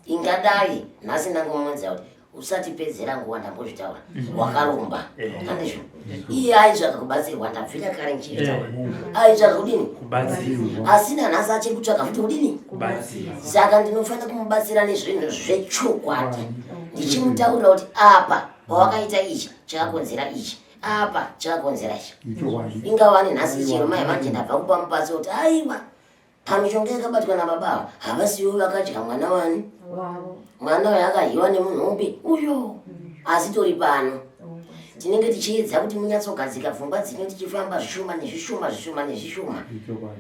ingadai nhasi ndangomudza kuti usatipedzera nguva ndambozvitaura wakarumba handizvo iye aitsvaga kubatsirwa ndabvira kare nchizvitaura aitsvaga kudini asina nhasi achiri kutsvaga futi kudini saka ndinofanira kumubatsira nezvinhu zvechokwadi ndichimutaurira kuti apa pawakaita ichi chakakonzera ichi apa chakakonzera ichi ingava nenhasi chero mai vanje ndabva kupa mupatso kuti aiwa pamishonga yakabatwa nababa havasiwo vakadya mwana wani mwana uyo akahiwa nemunhu upi uyo asi tori pano tinenge tichiedza kuti munyatsogadzika pfungwa dzino tichifamba zvishuma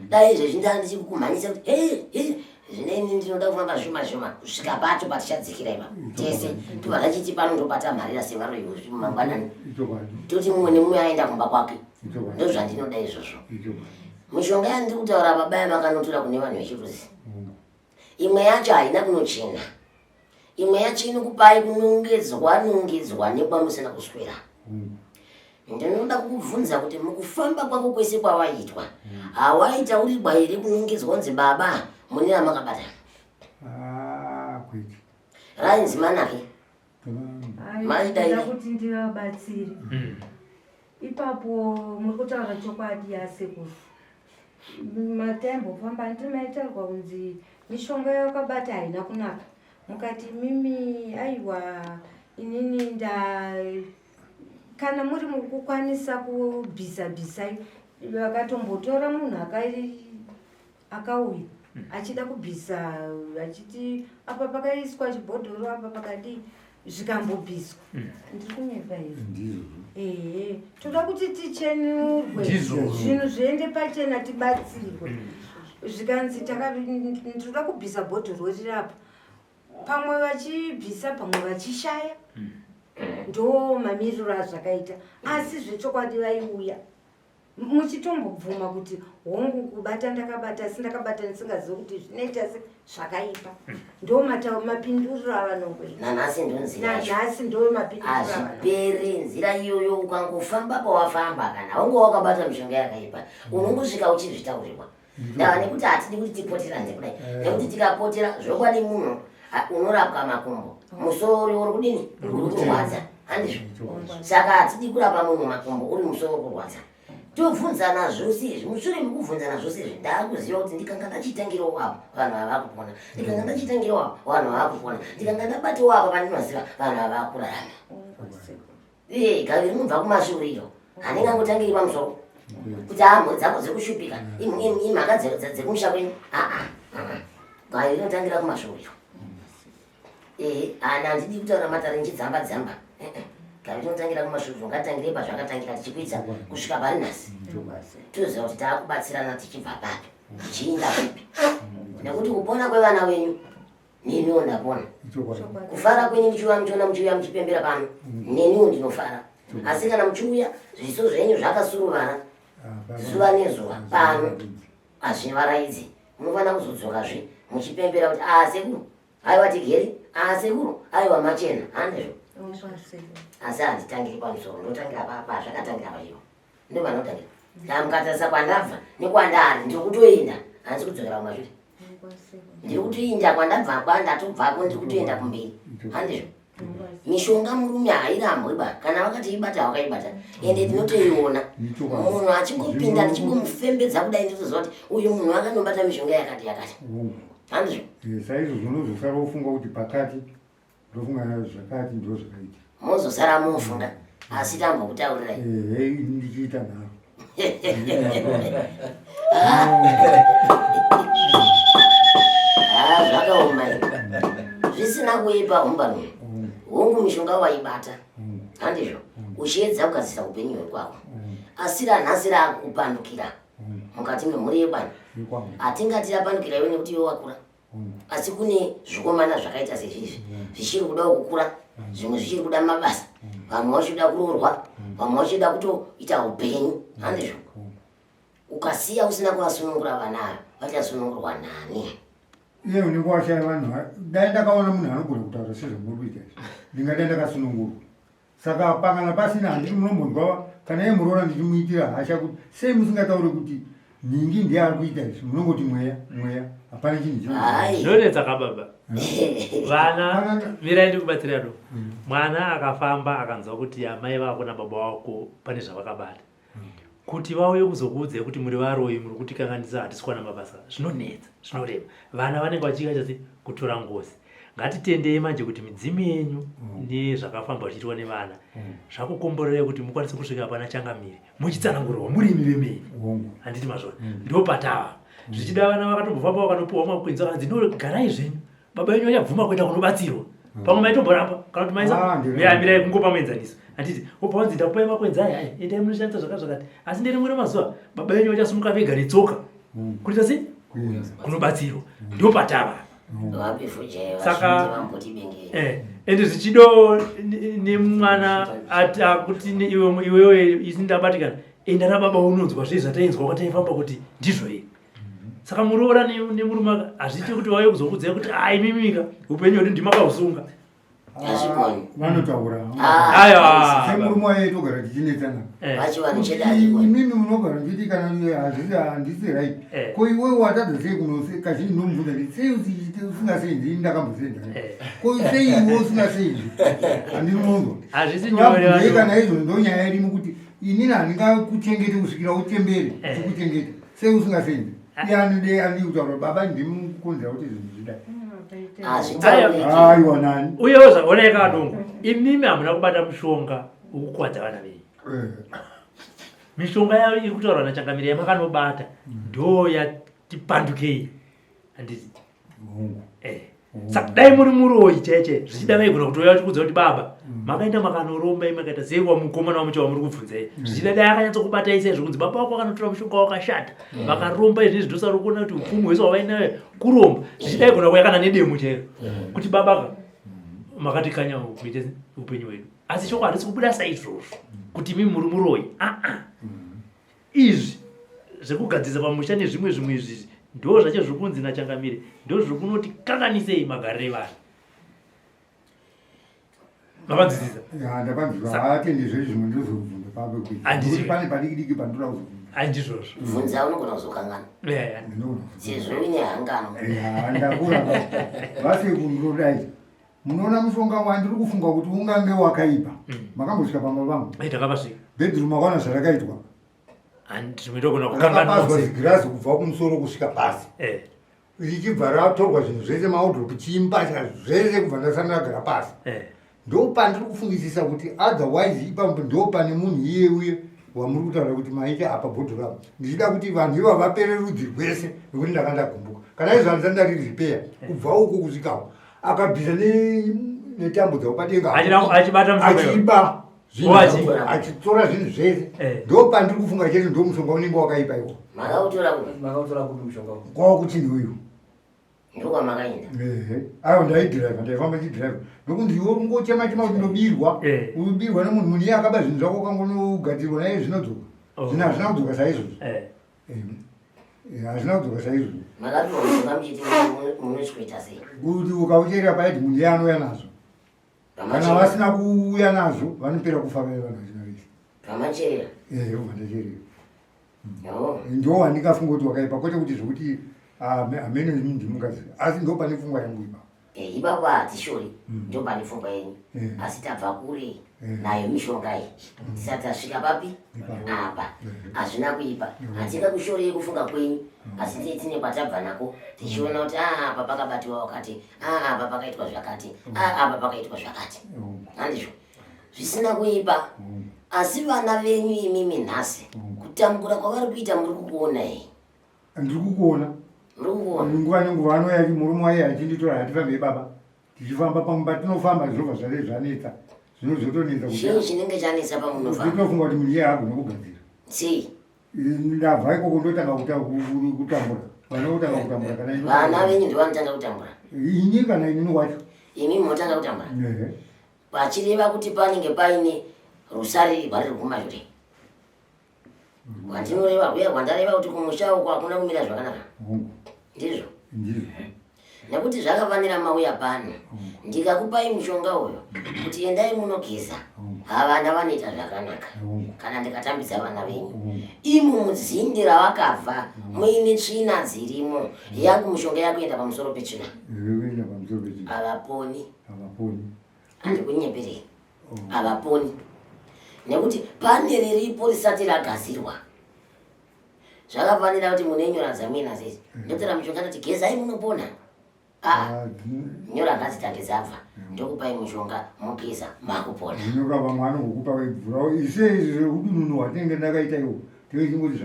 dai izvezvi ndandichikukumhanyisa kuti zvineni ndinoda kufamba zvishuma kusvika pacho patichadzikira ipa tese tobva tachiti pano ndopata mharira sevaro mangwanani toti mumwe nemumwe aenda kumba kwake ndozvandinoda izvozvo mishonga yandiri kutaura baba yamakanotora kune vanhu vechirudzi imwe yacho haina kunochena imwe yacho inokupai kunongedzwa nekwamusina kuswera ndinoda kukubvunza kuti mukufamba kwako kwese kwavaitwa hawaitaurirwa here kunongedzwa kunzi baba mune ramakabata rainzi manake maida kuti ndivabatsire ipapo muri kutaura chokwadi yasekuru mataimbofamba ndimaitaurwa kunzi mishonga yakabata haina kunaka mukati mimi aiwa inini kana muri mukukwanisa kubhisa vakatombotora munhu akauya achida kubhisa achiti apa pakaiswa chibhodhoro apa pakadii zvikambobhiswa ndiri kunyepa here toda kuti tichenurwe zvinhu zviende pachena tibatsirwe zvikanzi ndinoda kubhisa bhodhoro rirapa pamwe vachibhisa pamwe vachishaya ndo mamiriro azvakaita asi zvechokwadi vaiuya muchitombobvuma kuti hongu kubata ndakabata sindakabata ndisingazivi kuti zvinoita zvakaipa ndo mapinduriro avanongoita nanhasi ndo mapinduriro azviperi nzira iyoyo ukangofamba pawafamba kana wange wakabata mishonga yakaipa unongosvika uchizvitaurirwa ndava nekuti hatidi kuti tipoterane kudai nekuti tikapotera zvokwadi munhu unorapwa makumbo musoro uri kudini uri kurwadza handizvo saka hatidi kurapa munhu makumbo uri musoro kurwadza tobvunzana zvose izvi mushure mekubvunzana zvose izvi ndaakuziva kuti ndikanga ndachitangirawo apo vanhu havakupona ndikanga ndachitangirawo apo vanhu havakupona ndikanga ndabatawo apa pandinoziva vanhu havakurarama gaviri mubva kumashure hanenge angotangiri pamusoro kuti hamwe dzako dzekushupika imhaka dzekumusha kwenyu gaviri inotangira kumashure hana handidi kutaura matare nchidzamba gaviri inotangira kumashure ungatangire pazvakatangira tichikwidza kusvika pari nhasi toziva kuti taakubatsirana tichibva papi tichiinda kupi nekuti kupona kwevana venyu neniwo ndapona kufara kwenyu muchiuya muchipembera pano neniwo ndinofara asi kana muchiuya zviso zvenyu zvakasuruvara zuva nezuva pano hazvivaraidzi munofanira kuzodzokazve muchipembera kuti sekuru aiwa tigeri sekuru aiwa machena handizvo asi handitangiri pamusoro ndotangira pazvakatangira paivo ndo vanotangira ndamukatarisa kwandabva nekwandari ndiri kutoenda handisi kudzokera kumashure ndiri kutoinda kwandabva kwandatobvako ndiri kutoenda kumberi handizvo mishonga murume hairambwiba kana vakati ibata wakaibata ende tinotoiona munhu achingopinda ndichingomufembedza kudai nditoziva kuti uyu munhu akandobata mishonga yakati handizvo saizvo zvinozosara ufunga kuti pakati ndofunga zvakati ndo zvakaita mozosara mufunga asi tambokutaurirai ndichiita naro zvakaoma zvisina kuipa humbano hongu mishonga waibata handizvo uchiedza kugadzisa upenyu hwekwako asi ranhasi raakupandukira mukati memhuri yebani hatingati rapandukira iwe nekuti iwe wakura asi kune zvikomana zvakaita sezvizvi zvichiri kuda kukura zvimwe zvichiri kuda mabasa vamwe vachida kuroorwa vamwe vachida kutoita upenyu handizvo ukasiya usina kuvasunungura vanayo vachasunungurwa nani iye unenge washaya vanhu dai ndakaona munhu anogona kutaura sezvamurikuita ndingadai ndakasunungurwa saka pangana pasina handiri munombonzwa kana iye muroora ndichimuitira hasha kuti sei musingatauri kuti nyingi ndiye ari kuita izvi munongoti mweya hapana chinhu zvinonetsa kababa vana mirai ndikubatsira do mwana akafamba akanzwa kuti amai vako nababa wako pane zvavakabata kuti vauye kuzokuudzai kuti muri varoi muri kutikanganisa hatisi kuwana mabasa zvinonetsa zvinorema vana vanenge vachiita chase kutora ngozi ngatitendei manje kuti midzimu yenyu nezvakafamba zvichiitwa nevana zvakukomborerei kuti mukwanise kusvika pana changamiri muchitsanangurirwa murimi vemene handiti mazvona ndo patava zvichida vana vakatobvafamba vakanopiwa makwenzi vakanzi ndinogarai zvenyu baba yenyu vachabvuma kuenda kunobatsirwa pamwe maitomborapa kana kuti maisa mirai kungopa muenzaniso handiti obva wanzi ndakupai makwenzi aya endai munoshandisa zvakazvakati asi ndiri muri mazuva baba yenyu vachasimuka vega netsoka kuita sei kunobatsirwa ndo patava saka ende zvichido nemwana kuti iwewo isindabatikana enda rababa unonzwa zvei zvatainzwa kwataifamba kuti ndizvo iri saka muroora nemurume hazviti kuti wauye kuzokudzai kuti imimika upenyu hwedu ndimakausunga vanotaura semurume waye togara tichinetsana imimi munogara nditi kana handisi right ko iwe watadza sei kazhinji nomubvunza nditi sei usingasendi ndakambosendi ko sei iwe usingasendi handinonzwa kana izvo ndonyaya irimu kuti inini handingakuchengete kusvikira uchembere chikuchengeta sei usingasendi iye andii kutaura baba ndimukonzera kuti zvinhu zvidai aiwa nani uyewo zvaoneka Dongo imimi hamuna kubata mushonga wokukwadza vana venyu mishonga yayo iri kutaurwa nachangamiri yamakanobata ndo yatipandukei handiti saka dai muri muroi cheche zvichida vaigona kutoya tikudza kuti baba makaenda makanoromba makaita sei wamukomana wamuchawa muri kubvunzai zvichida dai akanyatsokubatai sei zvokunzi baba wako akanotora mushonga wakashata vakaromba izvi zvidosari kuona kuti upfumi hwese wavainayo kuromba zvichida igona kuya kana nedemo chairo kuti babaka makatikanya kuite upenyu hwedu asi shoko harisi kubuda saizvozvo kuti mimi muri muroi izvi zvekugadzisa pamusha nezvimwe izvi ndo zvacho zvikunzi naChangamire ndo zvikunoti kanganisei magarire vanhu mavanzwisisa ndapanzwaatende zvezvimwe ndozobvunza papo kuti pane padiki pandoda kuzobvunza handizvozvo bvunza unogona kuzokangana sezvo ine hangano ndakura vasekundodai munoona mushonga wandiri kufunga kuti ungange wakaipa makambosvika pamba pangu ndakapasvika bedroom makwana zvarakaitwa handizvimidogona zigirazi kubva kumusoro kusvika pasi richibva ratorwa zvinhu zvese maudropu chimbasha zvese kubva ndasandagara pasi ndopandiri kufungisisa kuti otherwise ipapo ndopane munhu iye uye wamuri kutaura kuti maite apa bhodhoramo ndichida kuti vanhu iva vapere rudzi rwese nekuti ndakandagumbuka kana izvo handisandari ripeya kubva uko kusvikawo akabvisa netambo dzaupadenga achiba achitora zvinhu zvese ndo pandiri kufunga chete ndo mushonga unenge wakaipa iwo makautora kuti mushonga kwawakuchini uyu ndokwamakaenda aiwa ndaidhiraivha ndaifamba chidhiraivha nokunzi iwe ungochema-chema kuti ndobirwa ubirwa nemunhu munhu iye akaba zvinhu zvako ukangonogadzirwa naye zvinodzoka zvinhu hazvina kudzoka saizvozvo hazvina kudzoka saizvozvo makapiwa muchiti munosvikuita sei kuti ukaucherera paiti munhu iye anouya nazvo kana vasina kuuya nazvo vanopera kufa vaye vanhu vachina vese pamacherera vandacherera ndo wandikafunga kuti wakaipa kwete kuti zvokuti hamene ndimukadzi asi ndo pane pfungwa yangu ipa ipapo hatishori ndo pane pfungwa yenyu asi tabva kure nayo mishonga iyi tisati tasvika papi apa hazvina kuipa hatinga kushorei kufunga kwenyu asi tine kwatabva nako tichiona kuti apa pakabatiwa wakati apa pakaitwa zvakati apa pakaitwa zvakati handizvo zvisina kuipa asi vana venyu imimi nhasi kutambura kwavari kuita muri kukuona hei ndiri kukuona nguva nenguva anoya murume waye achinditora hatifambei baba tichifamba patinofamba zvinobva zvare zvanetsa zvinozotonetsa chii chinenge chanetsa pamunofamba kuti munhu iye agona kugadzira sei ndabva ikoko ndotanga kutambura vanotanga kutambura kana vana venyu ndivanotanga kutambura ini kana inini wacho imi munotanga kutambura vachireva kuti panenge paine rusariri rwari kumashure wandinoreva uye wandareva kuti kumusha uko hakuna kumira zvakanaka ndizvo nekuti zvakafanira mauya pano ndikakupai mushonga uyo kuti endai munogeza havana vanoita zvakanaka kana ndikatambisa vana venyu imu mudzinde ravakabva muine tsvina dzirimo yangu mushonga yakuenda pamusoro petsvina havaponi handikunyeperi havaponi nekuti pane riripo risati ragadzirwa zvakafanira kuti munenyu dzamina sesi ndotora mushonga ndoti gezai munopona nyora ngazi dzake dzabva ndokupai mushonga mugeza makupona inoka vamwe anogokupa weibvura ise udununu hwatinenge ndakaita iwo tiwechingoti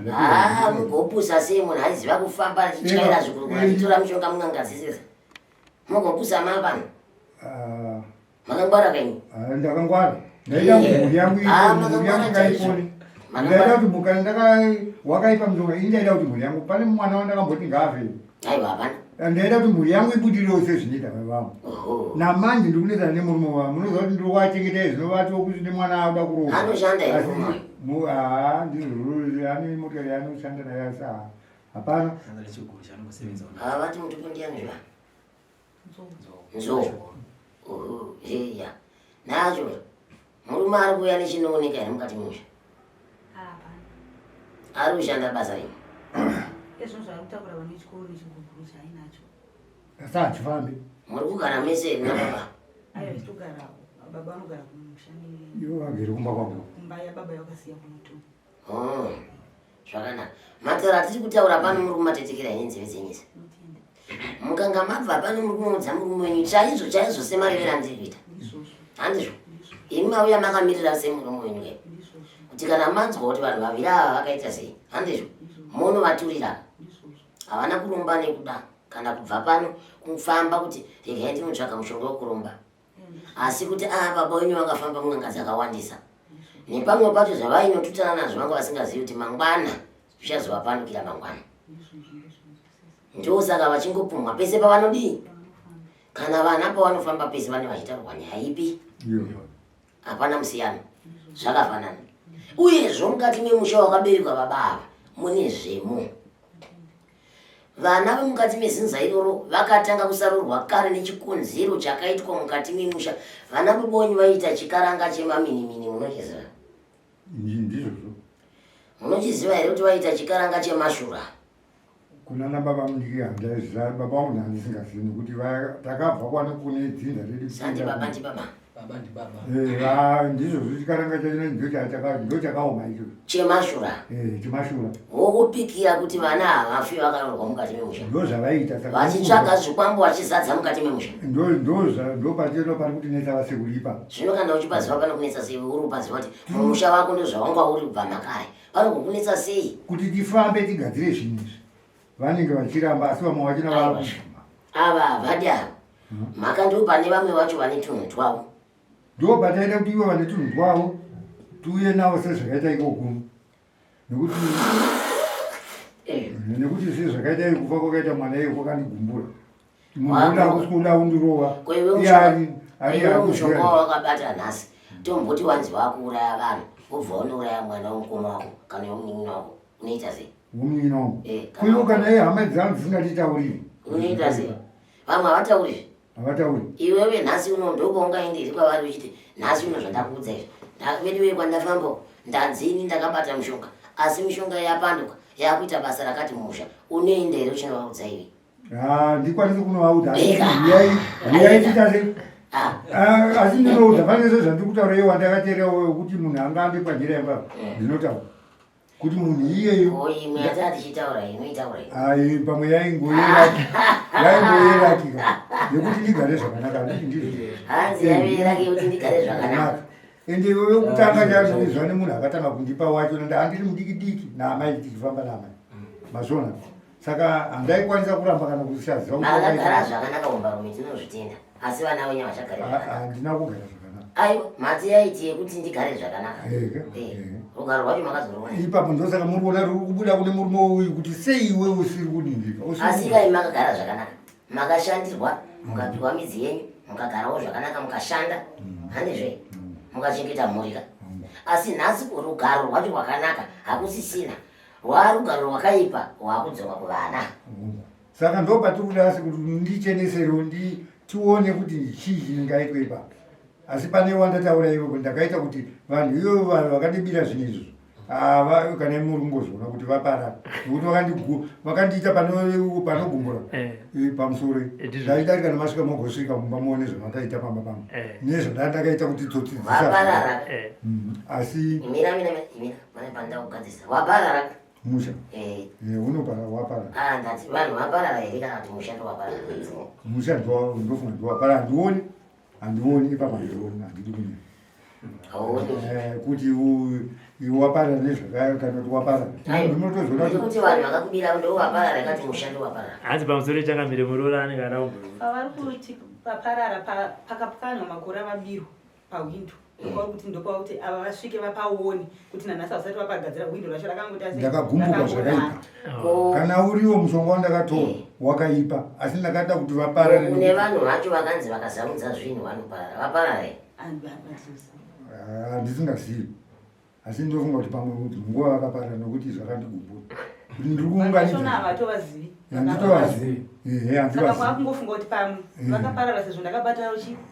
mugopusa sei munhu aiziva kufamba achityaira zvikuru achitora mushonga mungangazisisa mugopusa mapano makangwara kenyu ndakangwara ndaida kuti mhuri yangu ngaipone ndaida kuti mukana wakaipa mushonga ini ndaida kuti mhuri yangu pane mwana wandakamboti ngaafe aiwa hapana ndaida kuti mhuri yangu ibudirirewo sezvinoita vavamo namanje ndikuneta nemurume wavo munoziva kuti ndiri kuwachengetai zvinovatiwo kuti nemwana auda kuroa anoshanda ane motikari anoshanda naye asi hapana vati mutupo ndiani zva nzo iya nacho murume ari kuuya nechinooneka here mukati musha ari kushanda basa rino asi hachifambi muri kugara mese nababa ivo vagere kumba kwangu zvakanaka matara tiri kutaura pano muri kumatetekera ine nzeve dzenyisa mukanga mabva pano muri kumudza murume wenyu chaizvo semarevera andiri kuita handizvo imi mauya makamirira semurume wenyu ke kuti kana manzwa kuti vanhu vaviri ava vakaita sei handizvo munovaturira havana kurumba nekuda kana kubva pano kufamba kuti regai ndinotsvaka mushonga wekurumba asi kuti baba wenyu vakafamba munganga dzakawandisa nepamwe pacho zvavainotutana nazvo vanga vasingazivi kuti mangwana zvichazovapanukira mangwana ndosaka vachingopumwa pese pavanodii kana vana pavanofamba pese vane vachitaurwa nyaya ipi hapana musiyano zvakafanana uyezvo mukati memusha wakaberekwa babava mune zvemo. Vana vemukati mezinza iroro vakatanga kusarurwa kare nechikonzero chakaitwa mukati memusha. Vana vebonyi vaita chikaranga chemaminimini, munochiziva? Ndizvozvo. Munochiziva here kuti vaita chikaranga chemashura? Kuna nababa mudiki handaiziva, baba vangu handisingazii nekuti takabva kwane kune dzinza redu. Sandi baba ndi baba. Baba ndi baba. Ndizvozvo chikaranga chacho ndochakaoma icho. Chemashura. Chemashura. Wokupikira kuti vana havafi vakarorwa mukati memusha. Ndozvavaita. Vachitsvaga zvikwambo vachizadza mukati memusha. Ndopatino pari kutinetsa vasekuru ipapo. Zvino kana uchipaziva pano kunetsa sei, uri kupaziva kuti mumusha wako ndozvawanga uri kubva makare. Pano kukunetsa sei? Kuti tifambe tigadzire zvinhu izvi. Vanenge vachiramba asi vamwe vachina vava. Ava havada. Mhaka ndo pane vamwe vacho vane tunhu twavo. Ndo pataida kuti ivo vane tunhu twavo tuuye navo sezvakaita ikoko. Nekuti sezvakaita kufa kwakaita mwana iye kwakanigumbura. Munhu akusikunda undirova. Iwe mushonga wakabata nhasi. Tomboti wanzi wakuuraya vanhu, ubva unouraya mwana womukoma wako kana womunin'ina wako. Unoita sei? Womunin'ina wangu. Kuyo kana iye hama dzangu dzisinganditauriri. Unoita sei? Vamwe havatauriri. Havatauri. Iwewe nhasi uno ndopaungaenderi kwavari uchiti nhasi uno zvandakuudza izvi. Ndakapediwe kwandafamba ndadzini ndakabata mushonga. Asi mishonga yapanduka yakuita basa rakati musha. Unoenderi uchinovaudza iwe. Ndikwanise kunovaudza. Uyai titase. Asi ndinoudza pane zvezvandikutaura iye wandakateerawo kuti munhu angambe panjira yamba. Ndinotaura. Kuti munhu iyeyo. Imwe yatati tichitaura inoitaura. Pamwe yaingoyerakika. Nekuti ndigare zvakanaka ndizvo. Hanzi yaverake kuti ndigare zvakanaka. Ende wekutanga chazvizva nemunhu akatanga kundipa wacho handiri mudiki-diki naamai tichifamba naamai. Mazvona. Saka handaikwanisa kuramba kana kusaziva. Makagara zvakanaka mumbarume tinozvitenda. Asi vana wenyu vachagara zvakanaka. Handina kugara zvakanaka. Aiwa, mati yaiti yekuti ndigare zvakanaka. Rugaro rwacho makazorona. Ipapo ndosaka muriona ruri kubuda kune murume uyu kuti sei iwe usiri kuningika. Asi kai makagara zvakanaka. Makashandirwa, mukapiwa midzi yenyu, mukagarawo zvakanaka, mukashanda. Handizve? Mukachengeta mhurika. Asi nhasi rugaro rwacho rwakanaka hakusisina. Rwarugaro rwakaipa rwakudzoka kuvana. Saka ndopatiri kuda asi kuti ndicheneserewo tione kuti chii chingaitwa ipapo. Asi pane wandataura ivo ndakaita kuti vanhu ivo vanhu vakandibira zvinhu izvozvo kana murumbozvona kuti vaparara nekuti vakandiita panogumbura pamusoro ndaidarika nemasvika mogosvika mumba muone zvavakaita pamba pangu nezvandakaita kuti tsotsi vaparara. asi Imira pane pandakugadzisa waparara musha unopara waparara. Ndati vanhu vaparara here kana kuti musha ndowaparara? Musha ndofunga ndowaparara. Handioni ipapo handioni handidi kunyanya kuti waparara nezvakaya kana kuti waparara. Ndinotozonakuti vanhu vakakubira ndowaparara kati musha ndowaparara. Hanzi pamusoro changamire muroora anenge anaumba. Pavari kuti paparara pakapwanwa makore mabiro pawindo. Ndokuti ndokuti ava vasvike vapaone kuti nanhasi vasati vapagadzira windo racho rakangoti ndakagumbuka zvakaipa. Kana uriwo mushonga wandakatora wakaipa asi ndakada kuti vaparare. Kune vanhu vacho vakanzi vakazamudza zvinhu vanoparara. Vaparara here? Handisingazivi. Asi ndofunga kuti pamwe kuti nguva vakaparara nokuti zvakandigumbuka. Kuti ndiri kuunganidza. Havatovazivi. Handitovazivi. Saka kwakungofunga kuti pamwe vakaparara sezvo ndakabata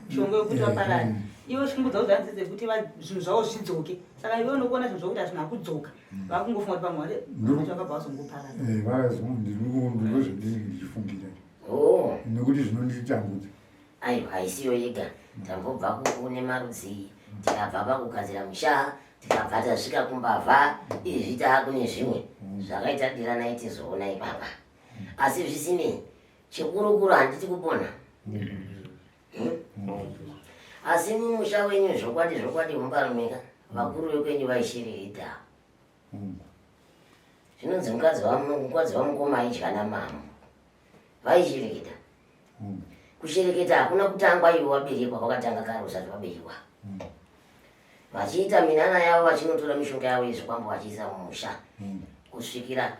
chishonga yokuti vaparare. Iwe chimbudza kuti hanzi kuti zvinhu zvavo zvidzoke. Saka iwe unokuona zvinhu zvokuti hazvina kudzoka. Vakungofunga kuti pamwe vakabva vazongoparara. Ndozvandirichifungira. Nekuti zvinonditambudza. Aiwa, haisiyo yega. Tambobva kune marudzi, tikabva pakugadzira musha, tikabva tasvika kumbavha, izvi taakune zvimwe zvakaita dira naiti zoona ipapa. Asi zvisinei, chikurukuru handiti kupona. Asi mumusha wenyu zvokwadi mumbarumika, vakuru vekwenyu vaishiririta. Zvinonzi mukadzi wamukoma aidya namamo. Vaishiririta. Kushereketa hakuna kutangwa iwe waberekwa, wakatanga kare usati waberekwa. Vachiita minana yavo vachinotora mishonga yavo yezvikwambo vachiisa mumusha. Kusvikira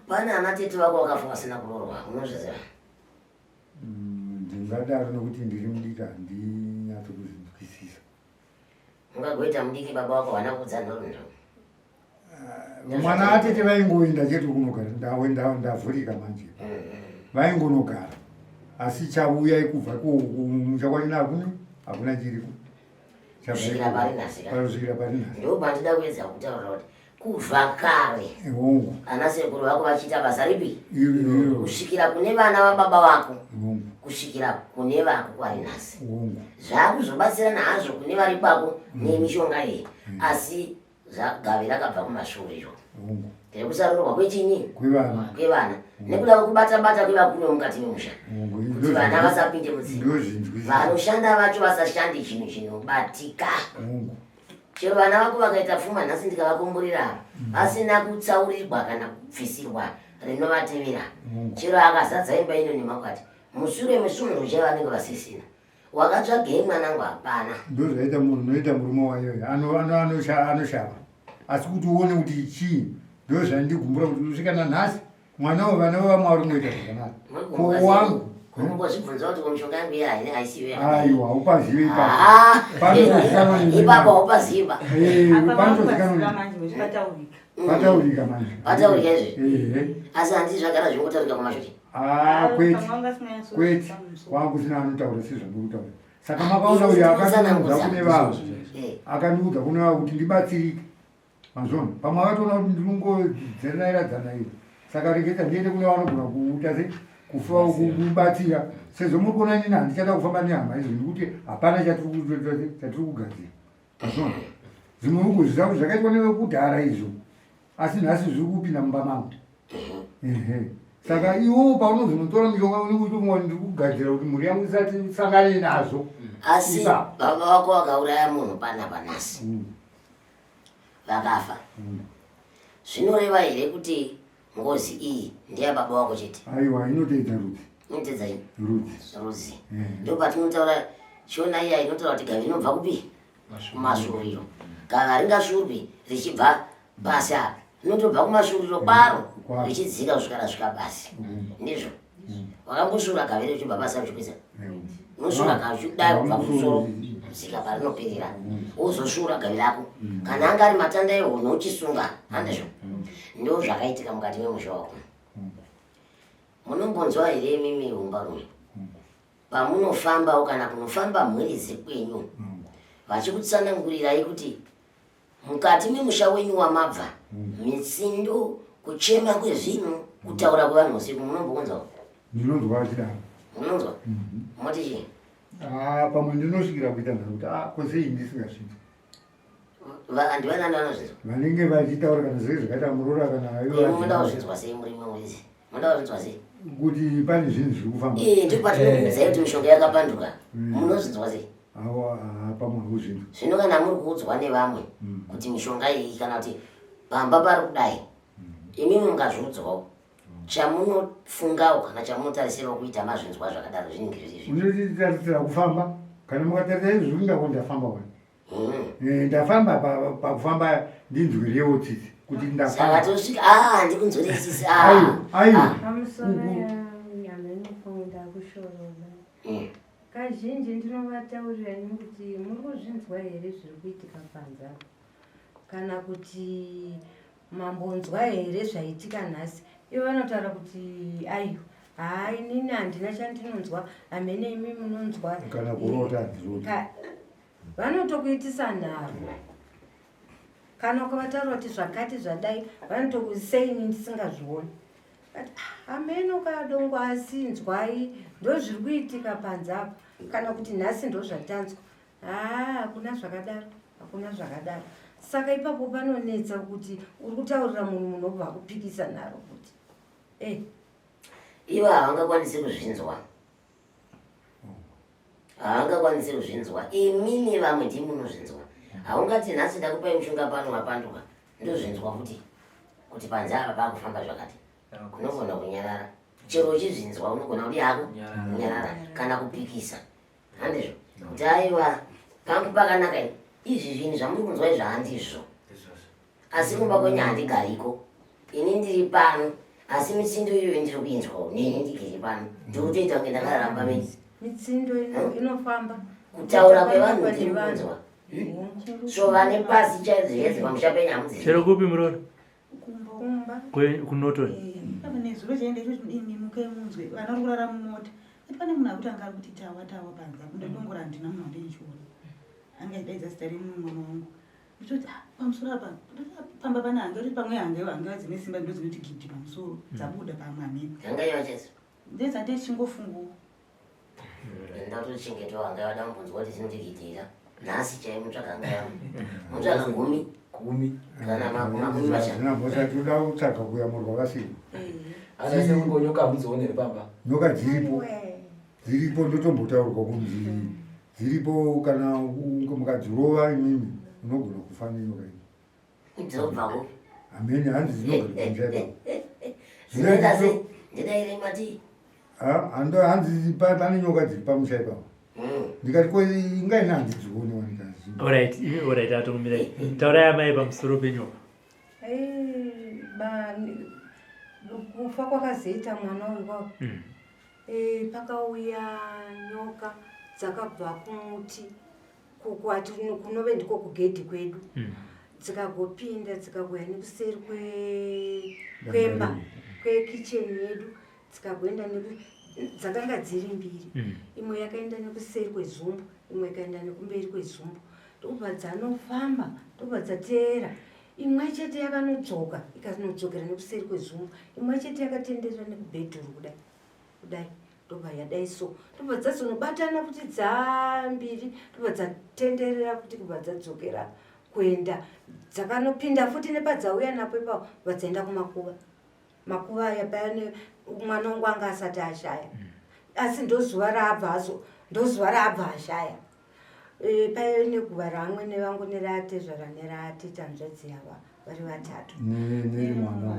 pana anatete vako wakafa vasina kurorwa, unozviziva? Ndingadaro nokuti ndiri mudiki handinyatsokuzvinzwisisa. ungagoita mudiki baba wako wana kuudza nhoroondo mwana atete vaingoenda chete kunogara ndavhurika manje vaingonogara asi chavuyai kubva muchakwachina hakuna chiriko kusvikira pari nhasi kusvikira pari nhasi ndo pandida kuedza kutaura kuti kubva kare anasekuru vako vachiita basa ripi kusvikira kune vana vababa vako kusvikira kune vako kwari nhasi zvakuzobatsirana hazvo kune vari kwako nemishonga iyi asi gave rakabva kumashuuriro kusarurwa kwechinyi kwevana nekuda kwekubata-bata kwevakuru mukati memusha kuti vana vasapinde mudzimba vanoshanda vacho vasashandi chinhu chinobatika chero vana vako vakaita pfuma nhasi ndikavakomborera vasina kutsaurirwa kana kubvisirwa rinovatevera chero akazadza imba ino nemakwati mushure mesunhu chevanenge vasisina wakatsvagei mwanangu hapana ndozvaita munhu unoita murume wayoyo anoshava asi kuti uone kuti chii ndo zvandigumbura kuti usvikana nhasi mwana wevana vevamwari unoita zvakanaka kowangu unongozvibvunza kuti komishonga yangu iya haine haisiyo aiwa upazive ipapo haupaziva pataurika manje pataurika izvi asi handii zvagara zvingotaurika kumashoti kwete kwakusina anotaura sezvandikutaura saka makaona uyo akaniudza kune vavo akaniudza kune vavo kuti ndibatsirike mazvona pamwe akatoona kuti ndinongodzereradzana iyo saka reketa ndiende kune vanogona kuita se kubatsira sezvo muri kuona nini handichada kufamba nehama izvo nekuti hapana chatiri kugadzira mazvona zvimwe mugozviziva kuti zvakaitwa nevekudhara izvo asi nhasi zviri kupinda mumba mangu saka iwo paunozonotora mishonga unekuitomwa ndiri kugadzira kuti mhuri yangu isati sangane nazvo asi baba vako vakauraya munhu panapa nhasi vakafa zvinoreva here kuti ngozi iyi ndeya baba wako chete aiwa inoteedza rudzi inoteedza rudzi ndo patinotaura chiona iya inotaura kuti gava inobva kupi kumashuuriro gava ringashuurwi richibva basi apa rinotobva kumashuuriro kwaro richidzika kusvika rasvika basi ndizvo wakamboshuura gava iro richibva basi achikwidza unoshuura gava uchidai kubva kumusoro kusvika parinoperera wozoshuura gavi rako kana anga ari matanda ehono uchisunga handizvo ndo zvakaitika mukati memusha wako munombonzwa here mimi rumba rumwe pamunofambawo kana kunofamba mhuri dzekwenyu vachikutsanangurirai kuti mukati memusha wenyu wamabva mitsindo kuchema kwezvinhu kutaura kwevanhu usiku munombokunzwawo ndinonzwa achidaro munonzwa moti chii pamwe ndinosvikira kuita nharo kuti kosei ndisingasviki ndivanani vanozvinzwa vanenge vachitaura kana zvei zvakaita murora kana mundauzvinzwa sei muri mwezi mundauzvinzwa sei kuti pane zvinhu zviri kufamba ndipo patinokuudzai kuti mishonga yakapanduka munozvinzwa sei pamwe hauzvinhu zvino kana muri kuudzwa nevamwe kuti mishonga iyi kana kuti pamba pari kudai imimi mungazviudzwawo chamunofungawo kana chamunotarisirawo kuita mazvinzwa zvakadaro zvinenge zviri unotarisira kufamba kana mukatarisa izvi zvingako ndafamba wani ndafamba pakufamba ndinzwirewo tsitsi kuti saka tosvika ndikunzwiresisi kazhinji ndinovataurira nekuti muri kuzvinzwa here zviri kuitika panza kana kuti mambonzwa here zvaitika nhasi ivo vanotaura kuti aiyo hai nini handina chandinonzwa hamene imi munonzwa kana kurota vanotokuitisa nharo kana ukavataura kuti zvakati zvadai vanotokuseini ndisingazvioni hamene ukadongo asinzwai ndo zviri kuitika panzapa kana kuti nhasi ndo zvatanzwa hakuna zvakadaro hakuna zvakadaro saka ipapo panonetsa kuti uri kutaurira munhu munobva kupikisa nharo kuti ivo havangakwanisi kuzvinzwa havangakwanisi kuzvinzwa imimi vamwe ndimunozvinzwa haungati nhasi ndakupai mushonga pano wapanduka ndozvinzwa kuti panze apa pakufamba zvakati unogona kunyarara chero uchizvinzwa unogona kuti hako kunyarara kana kupikisa handizvo kuti aiwa pangu pakanaka izvi zvinhu zvamuri kunzwa izvi handizvo asi kumba kwenyu handigariko ini ndiri pano asi mitsindo iyoyo ndiri kuinzwawo nini ndigiri pano ndikutoita kunge ndakararamba mei mitsindo inofamba kutaura kwevanhu ndiri kunzwa So vane Bazi chaizviyedzi pamusha penyamudzi. Chero kupi muroro? Kumba. Kunotoni? Pamwe nezuro chaende kuti muke munzwe vana uri kurara mumota. Pane munhu akutanga kuti tawa panza kundodongora ndina munhu wandichiona. Angaidza zita remumwe wangu. Nditoti pamusoro apa pamba pana hange kuti pamwe hange dzine simba ndo dzinoti gidhi pamusoro dzabuda pamwe amene. Hanga yachezo. Ndedza ndechingofungu. Ndatochengeta wanga wadambunzwa kuti zinotigidhira. Nhasi chaimutsvaka hanga yamu. Mutsvaka 10. Kana makumi mashanu. Mbosa tuda kutsvaga kuya murwakasini. Ana sekungo nyoka muzoonere pamba. Nyoka dziripo ndotombotaurwa kunzi dziripo kana mukadzirova imimi unogona kufa nenyoka iyi. Dzobvako. Ameni hanzi dzinogona kunjaipa. Zvinoita sei? Ndidaire mati. Hanzi pane nyoka dziri pamusha ipapo. Ndikati ko ingaina handidzione wanikazi. Alright, atokumira. Taurai amai pamusoro penyoka. Kufa kwakazoita mwana uyu pakauya nyoka dzakabva kumuti kukwati kunove ndiko kugedhi kwedu dzikagopinda dzikagoya nekuseri kwemba kwekicheni yedu dzikagoenda dzakanga dziri mbiri, imwe yakaenda nekuseri kwezumbu, imwe yakaenda nekumberi kwezumbu. Ndobva dzanofamba, ndobva dzateera. Imwe chete yakanodzoka ikanodzokera nekuseri kwezumbu, imwe chete yakatenderera nekubhedhuru kudai ndobva yadai so, ndobva dzazonobatana kuti dzambiri, ndobva dzatenderera kuti kubva dzadzokera kuenda dzakanopinda futi nepadzauya napo ipapo vadzaenda kumakuva aya payane mwana wangu anga asati ashaya, asi ndozuva raabva ashaya. Payo neguva ramwe nevangu neratezvara nerateta hanzvadzi yava vari vatatu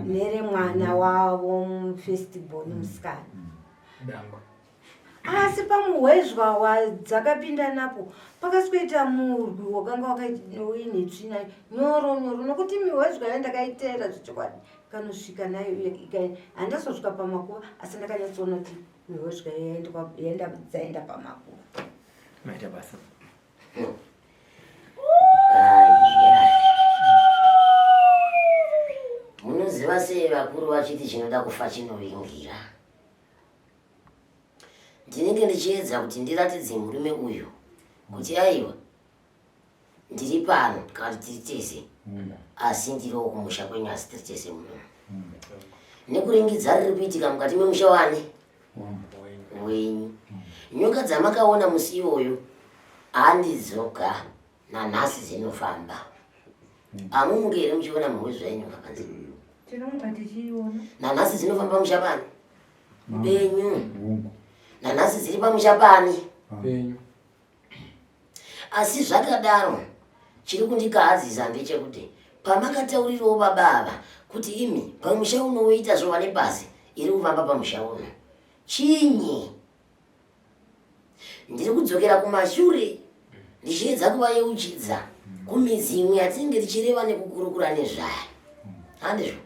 neremwana wavo mufestivhoni musikana. Asi pamuhwezva dzakapinda napo pakasweta murwi wakanga wakaine tsvina nyoro nokuti mihwezva yandakaiteera zvichokwadi kanosvika nayo handasosvika pamakuva, asi ndakanyatsoona kuti mihwezva dzaenda pamakuva. Maita basa. Munoziva sei vakuru vachiti chinoda kufa chinovingira? Ndinenge ndichiedza kuti ndiratidze murume uyu kuti aiwa ndiri pano kana tiri tese, asi ndiriwo kumusha kwenyu asi tiri tese muno. Nekuringidza riri kuitika mukati memusha wani wenyu. Nyoka dzamakaona musi iwoyo handidzoka nanhasi dzinofamba. Amunge here muchiona mhuri zvenyoka panze? Nanhasi dzinofamba pamusha pani penyu? Nanhasi dziri pamusha pani penyu? Asi zvakadaro chiri kundikahadzisa ndechekuti pamakataurirawo baba ava kuti imi pamusha uno woita zvova neBazi iri kufamba pamusha uno chinyi? Ndiri kudzokera kumashure ndichiedza kuvayeuchidza kumizi imwe yatinenge tichireva nekukurukura nezvayo. Handizvo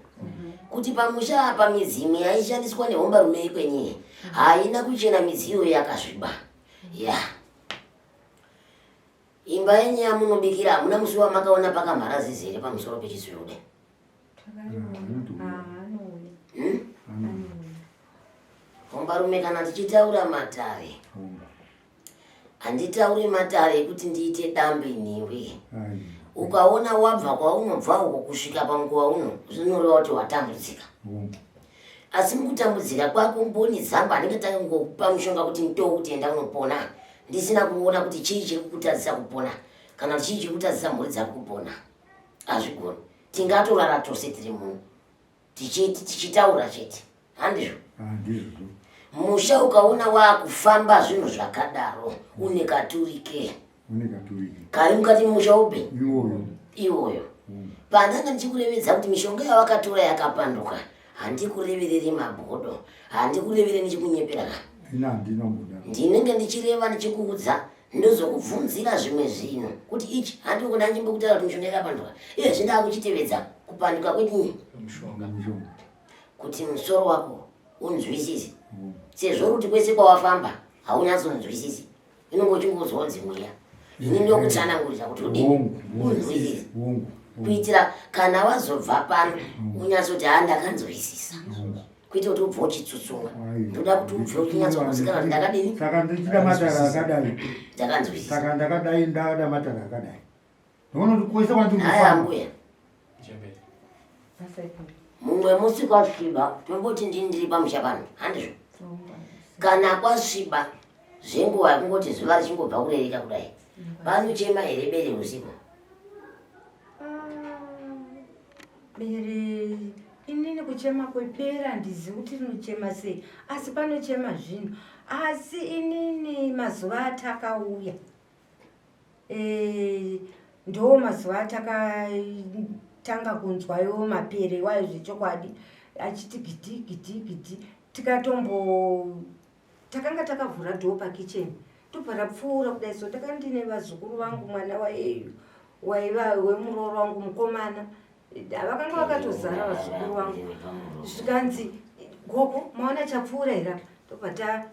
kuti pamusha apa mizi imwe yaishandiswa nehombarume ikwenye haina kuchena midziyo yakasviba. Imba yenyu yamunobikira hamuna musi wamakaona pakamhara zizere pamusoro pechisurude? Hombarume kana tichitaura matare, handitauri matare ekuti ndiite dambe newe. Ukaona wabva kwaunobva uko kusvika panguva uno zvinoreva kuti watambudzika. Asi mukutambudzika kwako mboni dzangu handinge tangokupa mushonga kuti ndoo kuti enda unopona ndisina kuona kuti chii chiri kukutadzisa kupona kana chii chiri kutadzisa mhuri dzako kupona. Hazvigoni. Tingatorara tose tiri muno tichitaura chete. Handizvo? Musha ukaona wakufamba zvinhu zvakadaro une katurike. Kari mukati musha upe iwoyo. Pandanga ndichikurevedza kuti mishonga yawakatora yakapanduka, handikurevereri mabhodo, handikurevereri ndichikunyepera. Ndinenge ndichireva ndichikuudza ndozokubvunzira zvimwe zvino kuti ichi handikuda nchimbokutaura kuti mishonga yakapanduka. Izvezvi ndakuchitevedza kupanduka kwedini kuti musoro wako unzwisise. Sezvo kuti kwese kwawafamba haunyatsonzwisisi, inonge uchingodzwa dzimweya. ini ndokutsanangurira kuti udini kuitira kana wazobva pano unyatsoti handakanzwisisa kuita kuti ubve uchitsutsuma ndoda kuti ubve uchinyatsokuzikanwa kuti ndakadini saka ndichida matara akadai ndakanzwisisa saka ndakadai ndada matara akadai noona kuti kwese haya mbuya mumwe musi kwasviba tomboti ndiri pamusha pano handizvo kana kwasviba zvenguva kungoti zuva richingobva kurereka kudai panochema here bere usiku bere inini kuchema kwepera handizivi kuti rinochema sei asi panochema zvino asi inini mazuva atakauya ndo mazuva atakatanga kunzwayo mapere wayo zvechokwadi achiti giti takanga takavhura dhoo pakicheni tobva rapfuura kudai so takandine vazukuru vangu mwana waeyu waiva wemuroro wangu mukomana vakanga vakatozara vazukuru vangu zvikanzi gogo maona chapfuura hera tobva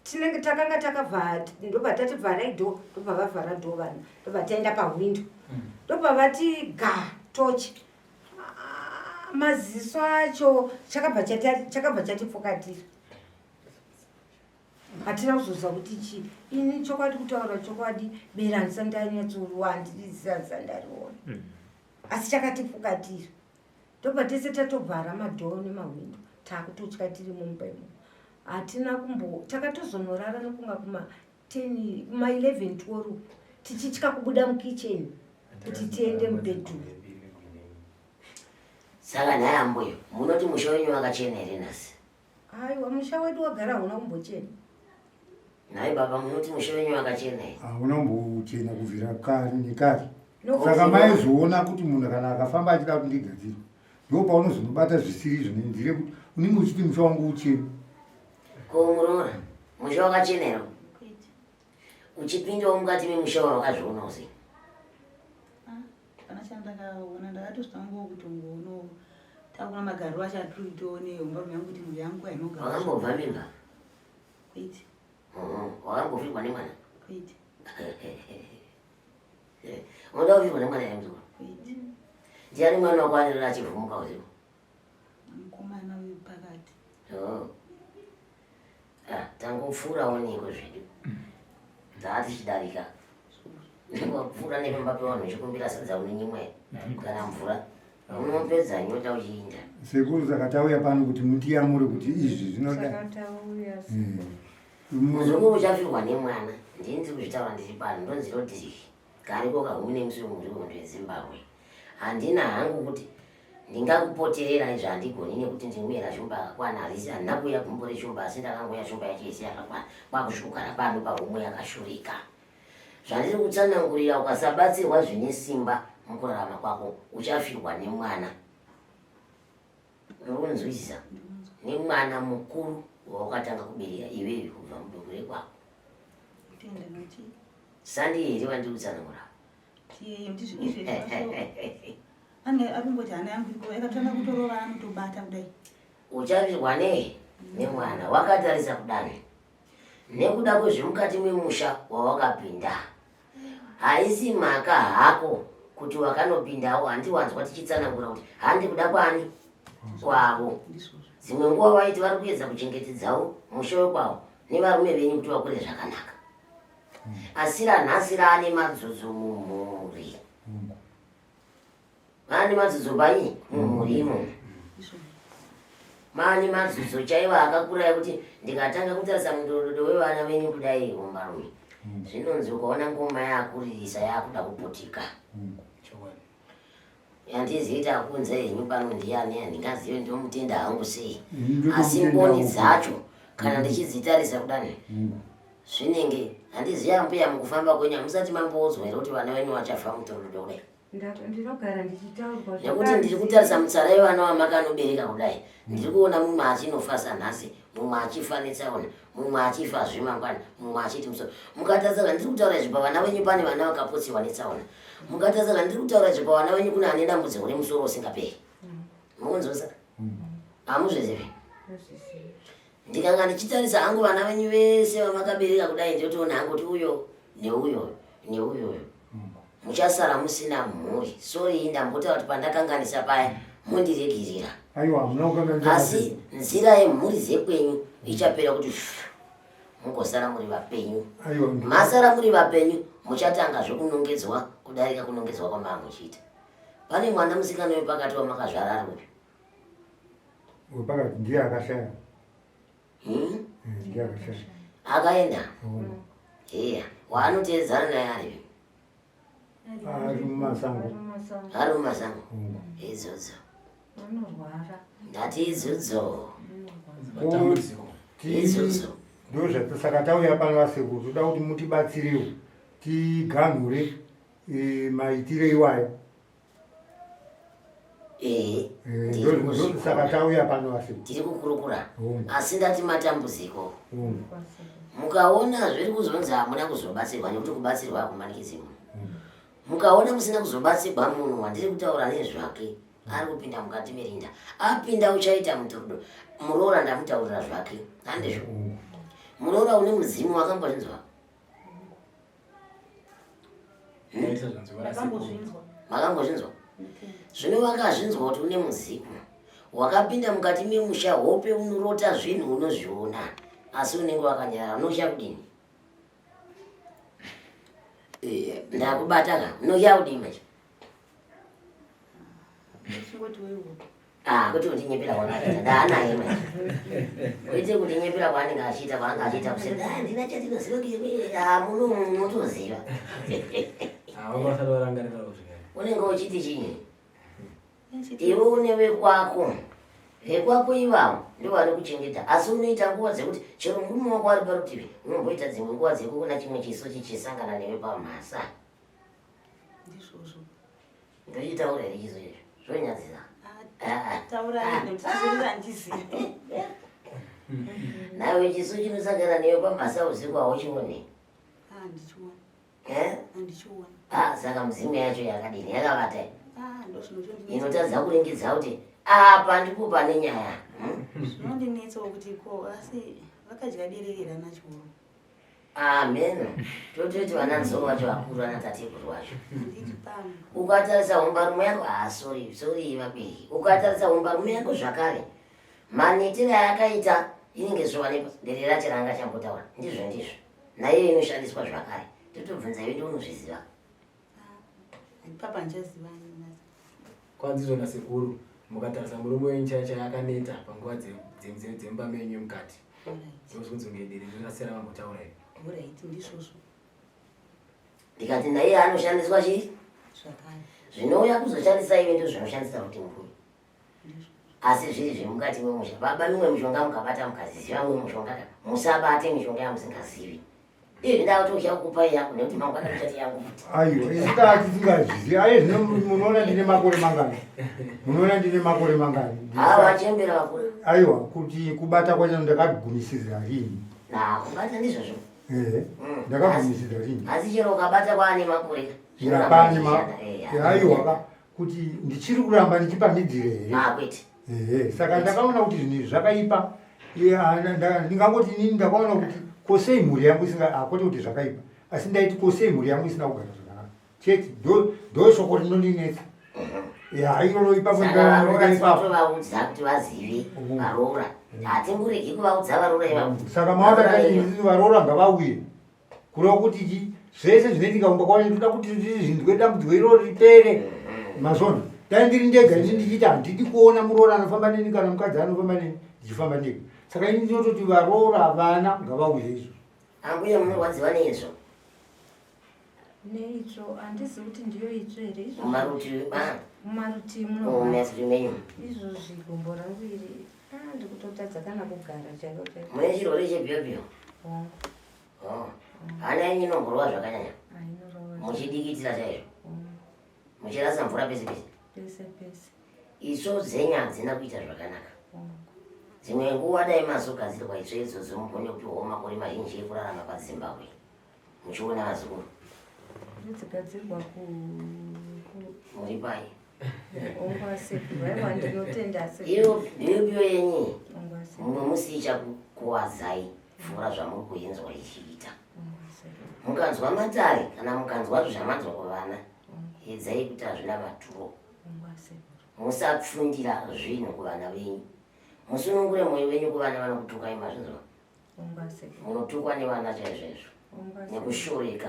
tinenge takanga takavhara ndobva tatibvarai dhoo ndobva vavhara dhoo vana ndobva taenda pahwindo ndobva vati tochi maziso acho chakabva chatipfukatira hatina kuzoziva kuti chii ini chokwadi kutaura chokwadi bera handisani ndanyatsoruwa handisani ndariona asi chakatipfukatira ndobva tese tatobvara madhoo nemahwindo taakutotya tiri mumba imo hatina takatozonorara nokunga kuma10 kuma11 12 tichitya kubuda mukicheni kuti tiende mubedroom. Saka nhaya mbuyo munoti musha wenyu wakachena here nhasi? Aiwa musha wedu wagara hauna kumbochena. Nhai baba munoti musha wenyu wakachena here? Hauna kumbochena kubvira kare nekare. Saka maizoona kuti munhu kana akafamba achida kuti ndigadzirwe ndipo paunozonobata zvisiri zvinoenzire kuti unenge uchiti musha wangu uchena. Ko murora musha wakachena here? Uchipindawo mukati memusha wakazviona sei? Ndakaona ndakatozwango kuti ngono takuna magaro achatutone umba myangu kuti muli yangu ainogara. Wakambobva mimba? Kwete. Wakambofirwa nemwana? Kwete. Unoda kufirwa nemwana here muzukuru? Kwete. Ndiani mwana wako anenge achivhumuka usiku? Mukomana wepakati. Tangopfuurawo niko zvedu. Dzatichidarika. Wakupfuura nepamba pevanhu uchikumbira sadza unenyimwa kana mvura unopedza nyota uchiinda. Sekuru saka tauya pano kuti mutiyamure kuti izvi zvinoda. Muzukuru uchafirwa nemwana ndini ndiri kuzvitaura ndiri pano ndonzi Rodrick kariko kahumune musoro muri kuhondo yeZimbabwe. Handina hangu kuti ndingakupoterera izvo handigoni nekuti ndimuyera Shumba akakwana harisi handina kuuya kumbore Shumba asi ndakangoya Shumba yacho yese yakakwana kwakusvukana pano pahumwe yakashurika. Zvandiri kutsanangurira ukasabatsirwa zvine simba mukurarama kwako uchafirwa nemwana. Unonzwisisa? Nemwana mukuru wawakatanga kubereka iwewe kubva mudokore kwako. Tenda noti. Sandi here wandiri kutsanangura. Tiye ndizvo izvo. Ane arungoti hana yangu iko yakatanga kutorova anotobata kudai. Uchafirwa nemwana wakatarisa kudani. Nekuda kwezvemukati memusha wawakapinda. Haisi mhaka hako kuti wakanopindawo handiwanzwa tichitsanangura kuti handi kuda kwani kwavo. Dzimwe nguva vaiti vari kuedza kuchengetedzawo musha wekwavo nevarume venyu kuti vakure zvakanaka. Asi ranhasi raane madzudzu mumhuri. Vaane madzudzu pai mumhuri imo. Maane madzudzu chaiwo akakura ekuti ndikatanga kutarisa mudododo wevana venyu kudai mumarume. Zvinonzi ukaona ngoma yakuririsa yakuda kuputika. Yandiziita kunze henyu pano ndiani handingazive ndomutenda hangu sei. Asi mboni dzacho kana ndichidzitarisa kudani zvinenge handiziva mbuya mukufamba kwenyu musati mamboudzwa here kuti vana venyu vachafa mutododo kudai. Ndinogara ndichitaurwa nekuti ndiri kutarisa mutsara yevana vamakanobereka kudai ndiri kuona mumwe achinofa sanhasi mumwe achifa netsaona mumwe achifa zvemangwana mumwe achiti musoro. Mukatarisa ndiri kutaura izvi pavana venyu pane vana vakapotsiwa netsaona. Mukatarisa ndiri kutaura izvi pavana venyu kuna ane dambudziko remusoro usingaperi. Mukunzwisisa? Hamuzvizivi? Ndikanga ndichitarisa hangu vana venyu vese vamakabereka kudai ndotoona hangu kuti uyo neuyo neuyoyo muchasara musina mhuri. Sorry ndambota kuti pandakanganisa paya mundiregirira. Aiwa munokanganisa. Asi nzira yemhuri dzekwenyu ichapera kuti mungosara muri vapenyu. Aiwa. Masara muri vapenyu muchatanga zvokunongedzwa kudarika kunongedzwa kwamamuchita. Pane mwana musikana wepakati wamakazvara ari upi? Wepakati ndiye akashaya. Ndiye akashaya. Akaenda? Iya. Waanoteedzana naye ari? Ari mumasango. Ari mumasango? Idzodzo. Ndati idzodzo. Idzodzo. Ndozvasaka tauya pano vasekuru toda kuti mutibatsirewo tiganhure maitire iwayo. Saka tauya pano vasekuru tiri kukurukura asi ndati matambudziko. Mukaona zviri kuzonzi hamuna kuzobatsirwa nekuti kubatsirwa akumanikidzi munhu. Mukaona musina kuzobatsirwa munhu wandiri kutaura nezvake ari kupinda mukati merinda. Apinda uchaita muturudo. Muroora ndamutaurira zvake. Handizvo. Muroora une muzimu wakambozvinzwa? Makambozvinzwa? Zvino wakazvinzwa kuti une muzimu. Wakapinda mukati memusha hope unorota zvinhu unozviona. Asi unenge wakanyara unosha kudini? Ndakubataka unosha kudini macho? Kuti kundinyepera kwanakaita ndaanaye macho. Kuite kundinyepera kwaanenge achiita kwaanga achiita kusema ndina chatinoziva kuti munotoziva. Unenge uchiti chinyi? Iwe une wekwako. Wekwako ivavo ndivo vari kuchengeta. Asi unoita nguva dzekuti chero murume wako ari parutivi unomboita dzimwe nguva dzekukuna chimwe chiso chichisangana newe pamhasa. Ndizvozvo. Ndochitaura here chiso izvo. Zvonyadzisa. Nawe chiso chinosangana newe pamhasa usiku hauchioni? Handichiona. Saka muzimu yacho yakadini yakavata. Inotadza kuringidza kuti apa ndipo pane nyaya. Zvinondinetsawo kuti ko asi vakadya dererera nachoro. Amen. Tototi vana nzoro vacho vakuru vana tatekuru vacho. Handiti pano. Ukatarisa umbarume yako sorry vabereki. Ukatarisa umbarume yako zvakare manitire ayakaita inenge zvova nedere racho ranga chambotaura. Ndizvo. Naiyo inoshandiswa zvakare. Totobvunza iwe ndounozviziva. Papa ndichaziva kwanzizo NaSekuru mukatarisa murume wenyu chaicha yakaneta panguva dzemba menyu mukati. Zvinozonzongedere zvinasera vambotaura here. Oraiti ndizvozvo. Ndikati naiye anoshandiswa chii? Zvakare. Zvinouya kuzoshandisa iwe ndo zvinoshandisa kuti mukuru. Asi zviri zvemukati memusha. Baba mimwe mishonga mukabata mukaziziva mimwe mishonga musabate mishonga yamusingazivi. Izvi ndatocha kukupai yangu nekuti mangwana muchati yangu. Aiwa, isingati singazvizivi. Aye zvino munoona ndine makore mangani? Munoona ndine makore mangani? Vachembera vakuru. Aiwa, kuti kubata kwacho ndakagumisirira rini? Kubata ndizvozvo. Ndakagumisirira rini? Asi chero ukabata kwaane makore. Aiwa, kuti ndichiri kuramba ndichipamidzire here? Kwete. Saka ndakaona kuti zvinhu zvakaipa. Ndingangoti inini ndakaona kuti kosei mhuri yangu isina akwete kuti zvakaipa. Asi ndaiti kosei mhuri yangu isina kugara zvakanaka. Chete ndo shoko rinondinetsa. Iroro ipapo ndatovaudza kuti vazive varoora. Hatimbureki kuvaudza varoora ivavo. Saka maona varoora ngavauye. Kureva kuti zvese zvinoitika kumba kwavo ndoda kuti zvindwe dambudziko iroro ripere. Mazona. Dai ndiri ndega ini ndichiti handidi kuona muroora anofamba neni kana mukadzi anofamba neni ndichifamba ndega. Saka ini ndinototi varoora havana ngavauye izvo. Ambuye munorwadziwa neizvo? Neizvo handisi kuti ndiyo itsvo here izvo. Mumarutivi munorwadziwa izvo zvigumbo rangu iri ndikutotadza kana kugara chaivo. Mune chirwere chebhiyobhiyo? Hana yenyu inomborova zvakanyanya? Muchidikitira chaizvo? Muchirasa mvura pese pese? Pese pese. Itsvo dzenyu hadzina kuita zvakanaka. Dzimwe nguva dai mazogadzirwa itsvo idzodzo mugone kupiwawo makore mazhinji ekurarama paZimbabwe. Muchiona vazukuru? Dzigadzirwa muri pai? Ongwasekuru aiwa ndinotenda sekuru. Iyo ndiyo yenyu mumwe musiicha kukuwadzai pfuura zvamuri kuenzwa ichiita. mukanzwa matare kana mukanzwa zvamanzwa kuvana edzai kuti hazvina maturo. Musapfundira zvinhu kuvana venyu. Musunungure mwoyo wenyu kuvana vanokutukai mazvinzwa. Munotukwa nevana chaizvozvo nekushoreka.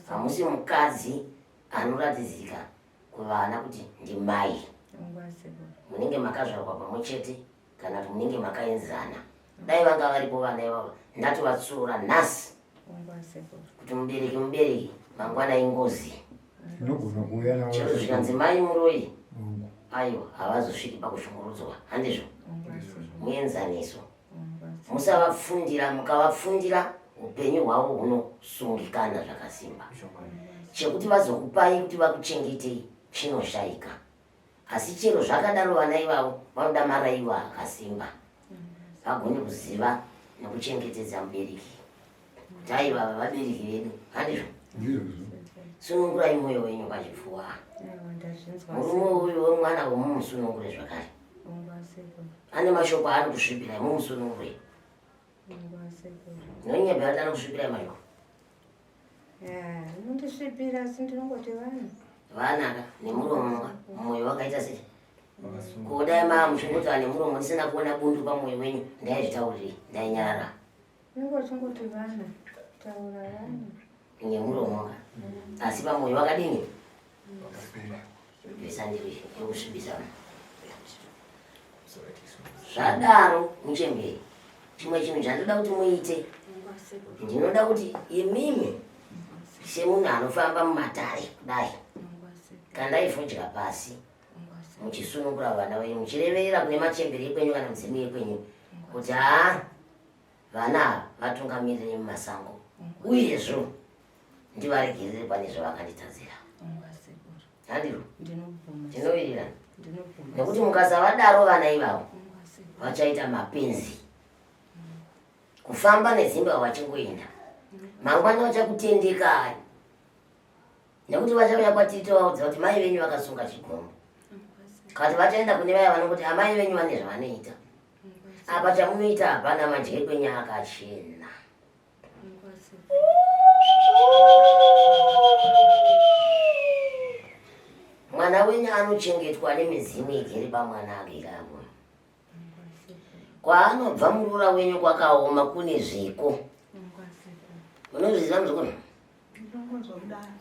Hamusi mukadzi anoratidzika kuvana kuti ndimai. Munenge makazvarwa pamwe chete kana kuti munenge makaenzana. Dai vanga varipo vana ivavo ndatovatsiura nhasi kuti mubereki mangwana ingozi. Chero zvikanzi mai muroyi aiwa havazosviki pakushungurudzwa handizvo. Muenzaniso musavapfundira, mukavapfundira upenyu hwavo hunosungikana zvakasimba. Chekuti vazokupai kuti vakuchengetei chinoshayika. Asi chero zvakadaro vana ivavo vanoda maraiwa akasimba vagone kuziva nekuchengetedza mubereki. Kuti aiva vabereki vedu handizvo. Sunungurai mwoyo wenyu pachipfuva. Murume uyu wemwana wemumusunungure zvakare. Ane mashoko aanokusvipirai mumusunungure. Nonyebva anokusvipirai mashoko. Nondisvipira asi ndinongoti vana. Vana nemuromo mwoyo wakaita sei? Kudai muchingoti ane muromo ndisina kuona bundu pamwoyo wenyu ndaizvitauriri ndainyarara. Ndingoti vana. Taura vana. Nemuromo asi pamwoyo wakadini? Visandiri yekusvibisa. Zvadaro muchemberi. Chimwe chinhu chandoda kuti muite, ndinoda kuti imimi semunhu anofamba mumatare kudai kandaifudya pasi muchisunungura vana venyu muchireverera kune machemberi ekwenyu kana mudzimu yekwenyu kuti vana vatungamirire mumasango uyezvo ndivaregerere pane zvavakanditadzira. Handiro ndinovirira nekuti mukasavadaro vana ivavo vachaita mapenzi kufamba nedzimba vachingoenda mangwana vachakutendeka nekuti vachauya kwatiri tovaudza kuti mai venyu vakasunga chigombo kati vachaenda kune vaya vanongoti amai venyu vane zvavanoita apa chamunoita hapana majeri kwenyu akachena. Mwana wenyu anochengetwa nemizimu igere pamwana agiramo. Kwaanobva murura wenyu kwakaoma kune zviko. Unozviziva muzukuru?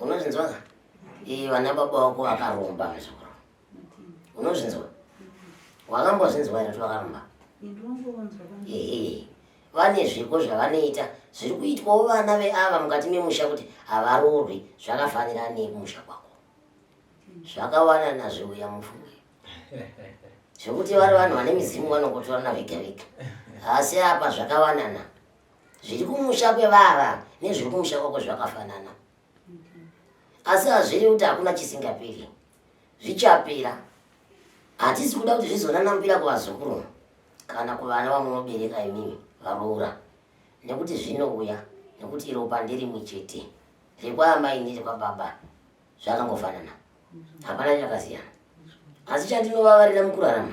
Unozvinzwa? Vana baba wako vakaromba muzukuru. Unozvinzwa? Wakambozvinzwa here kuti vakaromba? Vane zviko zvavanoita zviri kuitwawo vana veava mukati memusha kuti havarorwi zvakafanira nemusha kwako. Zvakawanana zviuya mupfungwe zvekuti vari vanhu vane mizimu vanongotorana vega vega, asi apa zvakawanana zviri kumusha kwevava nezviri kumusha kwako zvakafanana, asi hazviri kuti hakuna chisingaperi, zvichapera. Hatisi kuda kuti zvizonanambira kuvazukuru kana kuvana vamunobereka imimi varoora, nekuti zvinouya nekuti ropa nderimwe chete, rekwaamai nerekwababa zvakangofanana, hapana chakasiyana. Asi chandinovavarira mukurarama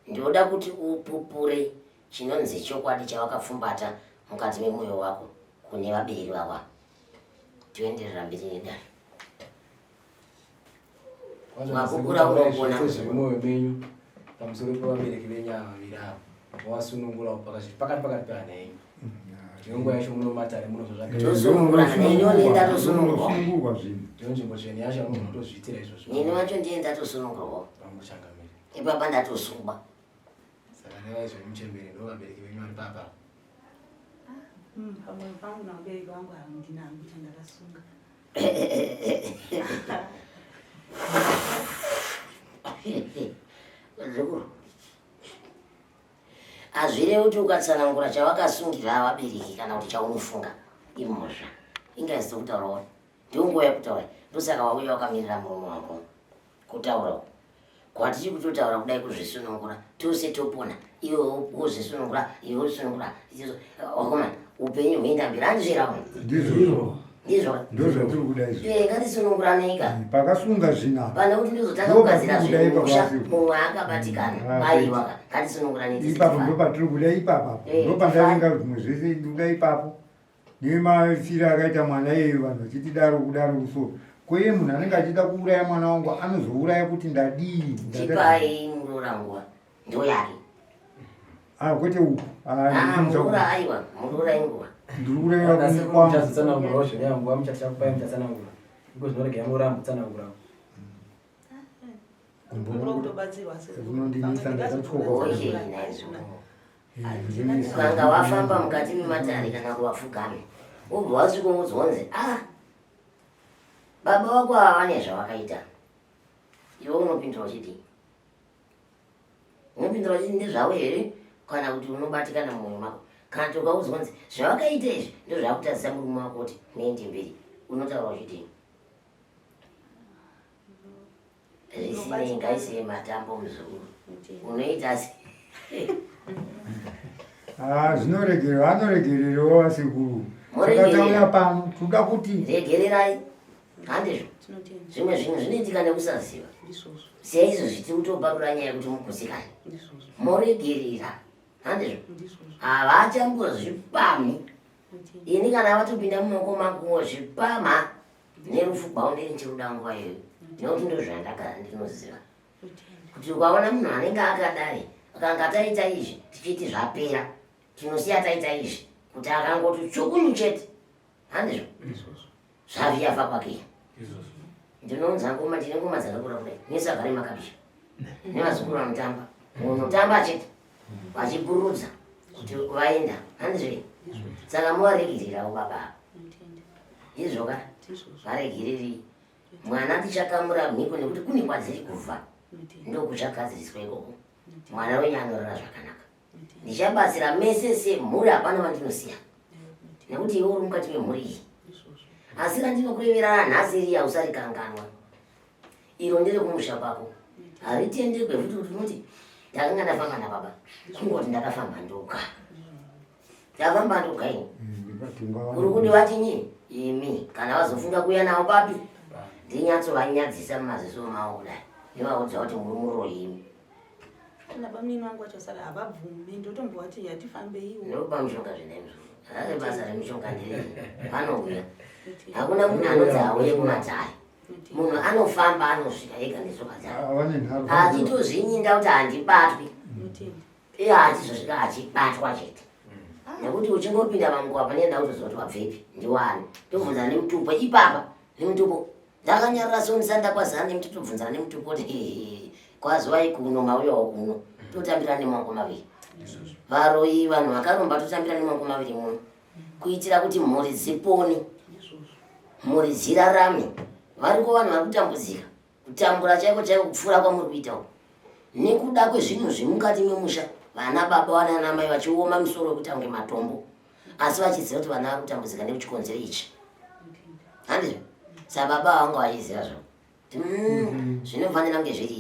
ndinoda kuti upupure chinonzi chokwadi chavakapfumbata mukati memwoyo wako kune vabereki vako. Toenderera mberi nedare. Mwakukura unogona mwoyo menyu pamusoro pevabereki venyu vaviri avo vasunungura pakati peana enyu. Ndinongo yacho munomatare tosunungura nenyu nenda tosunungurwa. Ndiyo nzvimbo zveni yacho munotozviitira izvozvo. Nini wacho ndienda tosunungurwa. Pamuchangamiri. Ipapa ndatosungwa. Saka nevaizvo muchemberi ndo vabereki venyu vari papa. Pamwe pangu namubereki wangu handinangu chandakasunga. Zukuru, hazvirevi kuti ukatsanangura chavakasungira vabereki kana kuti chaunofunga imhosva ingaisi kutaurawo ndionguva yekutaura. Ndosaka wauya wakamirira muromo wako kutaurawo kwatiri kutotaura kudai kuzvisunungura tose topona, iwe wozvisunungura iwe wosunungura wakomana upenyu huenda mberi. Handizvirawo ndizvo ndozvatiri kuda izvo. ngatisununguraneka Pakasunga zvina pane kuti ndizotanga kugadzira zvemusha mumwe akabatikana maiwa ngatisununguraneka. ipapo ndo patiri kuda ipapo ndo pandavenga zvimwe zvese ndoda ipapo nemafiro akaita mwana iyeyo vanhu vachitidaro kudaro usoro kweye munhu anenge achida kuuraya mwana wangu anozouraya kuti ndadii tipai murora nguva ndo yake kwete uku murora aiwa murora inguva ndiri kureva kumukwangu muchazotsanangurawo zvene yanguva muchachakupai muchatsanangura iko zvinoregera muramba kutsanangurawo unondinisa ndakatyoka ukanga wafamba mukati mematare kana kuwafugame ubva wasvika uzonzi baba wako havane zvawakaita iwe unopindura uchiti ndezvavo here kana kuti unobatikana mumwoyo mako kana toka uzonzi zvawakaita izvi ndo zvakutadzisa murume wako kuti nendi mbiri unotaura uchiti risinei ngaisei matambo muzukuru unoita se zvinoregerwa anoregererawo vasekuru takatauya pano toda kuti regererai handizvo zvimwe zvinhu zvinoitika nekusaziva seizvo zvitiri kutobarura nyaya yekuti mukusikane moregerera handizvo havachambozvipami ini kana vatopinda mumaoko manguwo zvipama nerufu gwaundi nichiruda nguva iyoyo nekuti ndo zvandagara ndinoziva kuti ukaona munhu anenge akadare akanga taita izvi tichiti zvapera tinosiya taita izvi kuti akangoti tsvukunu chete handizvo zvaviyafa kwake ndinounza ngoma tine ngoma dzakakura kudai nesagare makabisha nevazukuru vanotamba unotamba chete vachipururudza kuti vaenda handizvo saka muvaregererawo baba izvoka varegereri mwana tichakamura mhiko nekuti kune kwadziri kufa ndokuchagadziriswa ikoko mwana wenyu anorara zvakanaka ndichabatsira mese semhuri hapana vandinosiya nekuti iwe uri mukati memhuri iyi asi randinokureverana nhasi iri hausarikanganwa iro ndere kumusha kwako haritendekwe futi kuti unoti ndakanga ndafamba nababa kungoti ndakafamba ndoga ndafamba ndoga ini uri kuti vatinyi imi kana vazofunga kuya nawo papi ndinyatsovanyadzisa mumaziso mavo kudai ivaudza kuti muri muroyimi nabamnini wangu vachosara havabvumi ndotombovati yatifambeiwo ndokupa mishonga zvenaizvo ave basa remishonga nderei vanouya hakuna munhu anodzi auye kumatare munhu anofamba anosvika ega netsoka dzake achitozvinyinda kuti handibatwi iye hachizosvika achibatwa chete nekuti uchingopinda panguva panenda kutozoti wabvepi ndiwani tobvunzana nemutupo ipapa nemutupo ndakanyarara sonisanda kwazana nemuti tobvunzana nemutupo kuti kwazuva ikuno mauyawo kuno totambira nemango maviri varoyi vanhu vakaromba totambira nemango maviri muno kuitira kuti mhuri dziponi mhuri dzirarame variko vanhu vari kutambudzika kutambura chaiko chaiko kupfuura kwamuri kuitawo nekuda kwezvinhu zvemukati memusha vana baba vanana mai vachioma misoro wekuti ange matombo asi vachiziva kuti vana vari kutambudzika nekuchikonzero ichi handizvo saka baba vanga vachiziva zvo zvinofanira kunge zviri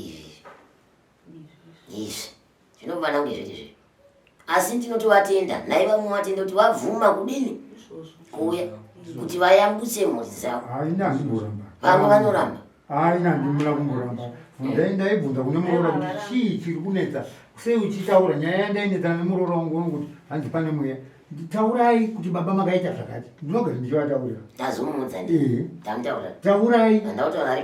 izvi zvinofanira kunge zviri izvi asi ndinotovatenda nhai vamwe vatenda kuti vabvuma kudini kuuya kuti vayambutse mhuri dzavo vamwe vanoramba ndimuna kumboramba ndaibvunza kune muroora kuti chii chiri kunetsa sei uchitaura nyaya yandainetsana nemuroora wangu kuti hanzi pane mweya taurai kuti baba makaita zvakati ndinogara ndichivataurira ndazomudza ndamutaura taurai ndautaura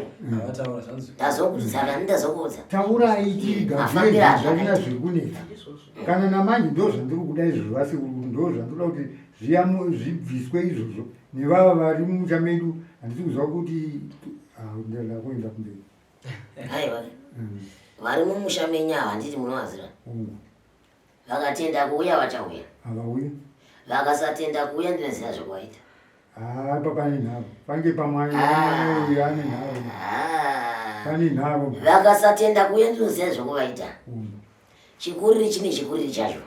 ndazokutsaka ndazokuudza taurai tigazvina zviri kunetsa kana namanje ndo zvandiri kuda izvozvo asi ndo zvandinoda kuti zvibviswe izvozvo nevava vari mumusha medu handisi kuziva kuti ndenda kuenda kumberi aiwa vari mumusha menyu ava handiti munovazira vakatenda kuuya vachauya havauya vakasatenda kuuya ndinoziva zvokuvaita apa pane nhavo pange pamwani ane nhavo pane nhavo vakasatenda kuuya ndinoziva zvokuvaita chikuriri chine chikuriri chacho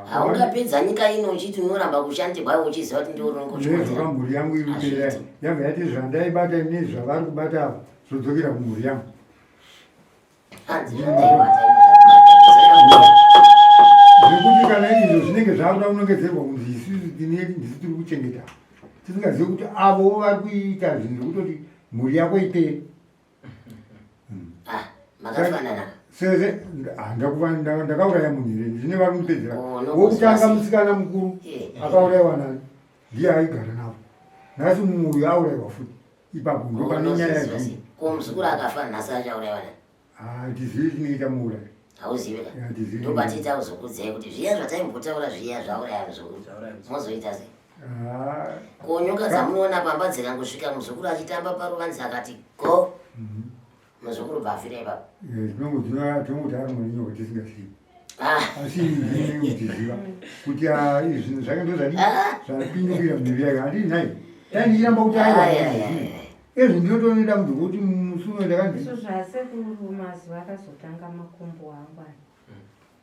haungapedza nyika ino uchiti unoramba kushandirwa uchiziva kuti ndizvoka mhuri yangu iripera yabva yati zvandaibata ine zvavari kubata avo zvodzokera kumhuri yangu zvekuti kana izvo zvinenge zvakuda kunongedzerwa kunzi isusu ndisi tiri kuchengeta tisingazivi kuti avo vari kuita zvinhu zvekutoti mhuri yako ipere seze ndakauraya munhu here ndine vari mupedzera wokutanga musikana mukuru akaurayiwa nani ndiye aigara navo nhasi mumwe uyu aurayiwa futi ipapo ndo pane nyaya yazvii muzukuru akafa nhasi achaurayiwa nani handizivi chinoita muurayi hauzivi ndobatita uzokudzai kuti zviya zvataimbotaura zviya zvauraya muzukuru mozoita sei konyoka dzamunoona pamba dzikangosvika muzukuru achitamba paruvanzi akati go muzukuru bvafira ipapo tinongoti ari mwanenyoka tisingazivi asi ndiziva kuti izvinhu zvake ndo zvapindukira mhiri yake handii nai tandichiramba kuti ezvi ndinotonoda munhu kuti musuno so zvasekuru mazuva akazotanga makumbo angu